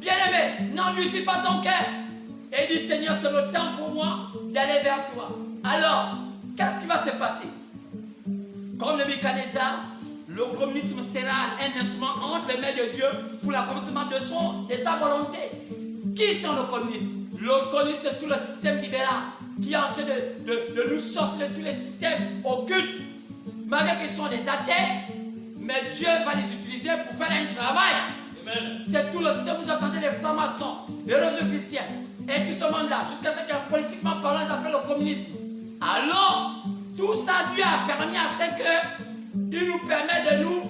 Bien-aimé, n'endurcis pas ton cœur. Et il dit, Seigneur, c'est le temps pour moi d'aller vers toi. Alors, qu'est-ce qui va se passer? Comme le Nebuchadnezzar, le communisme sera un instrument entre les mains de Dieu pour l'accomplissement de sa volonté. Qui sont le communisme? Le communisme, c'est tout le système libéral qui est en train de nous sortir de tous les systèmes occultes. Malgré qu'ils sont des athées, mais Dieu va les utiliser pour faire un travail. C'est tout le système, vous entendez les francs-maçons, les rosicruciens, et tout ce monde-là, jusqu'à ce que politiquement parlant, ils appellent le communisme. Alors, tout ça, Dieu a permis à ce qu'il nous permet de nous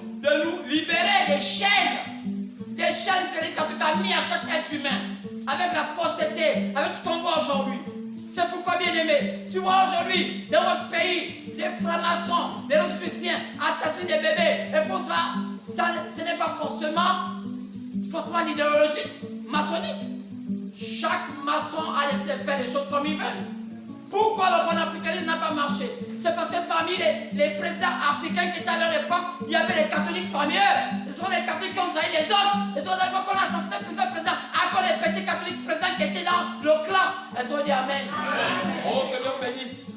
libérer des chaînes que les catholiques ont mis à chaque être humain, avec la fausseté, avec tout ce qu'on voit aujourd'hui. C'est pourquoi, bien aimé, tu vois aujourd'hui, dans votre pays, les francs-maçons, les rosicruciens assassinent des bébés, et font ça, ce n'est pas forcément l'idéologie maçonnique. Chaque maçon a décidé de faire les choses comme il veut. Pourquoi le panafricanisme n'a pas marché? C'est parce que parmi les présidents africains qui étaient à leur époque, il y avait les catholiques parmi eux. Ce sont les catholiques qui ont trahi les autres. Ils ont d'abord qu'on a assassiné plusieurs présidents à cause des petits catholiques présidents qui étaient dans le clan. Est-ce qu'on dit Amen? Oh, que Dieu bénisse.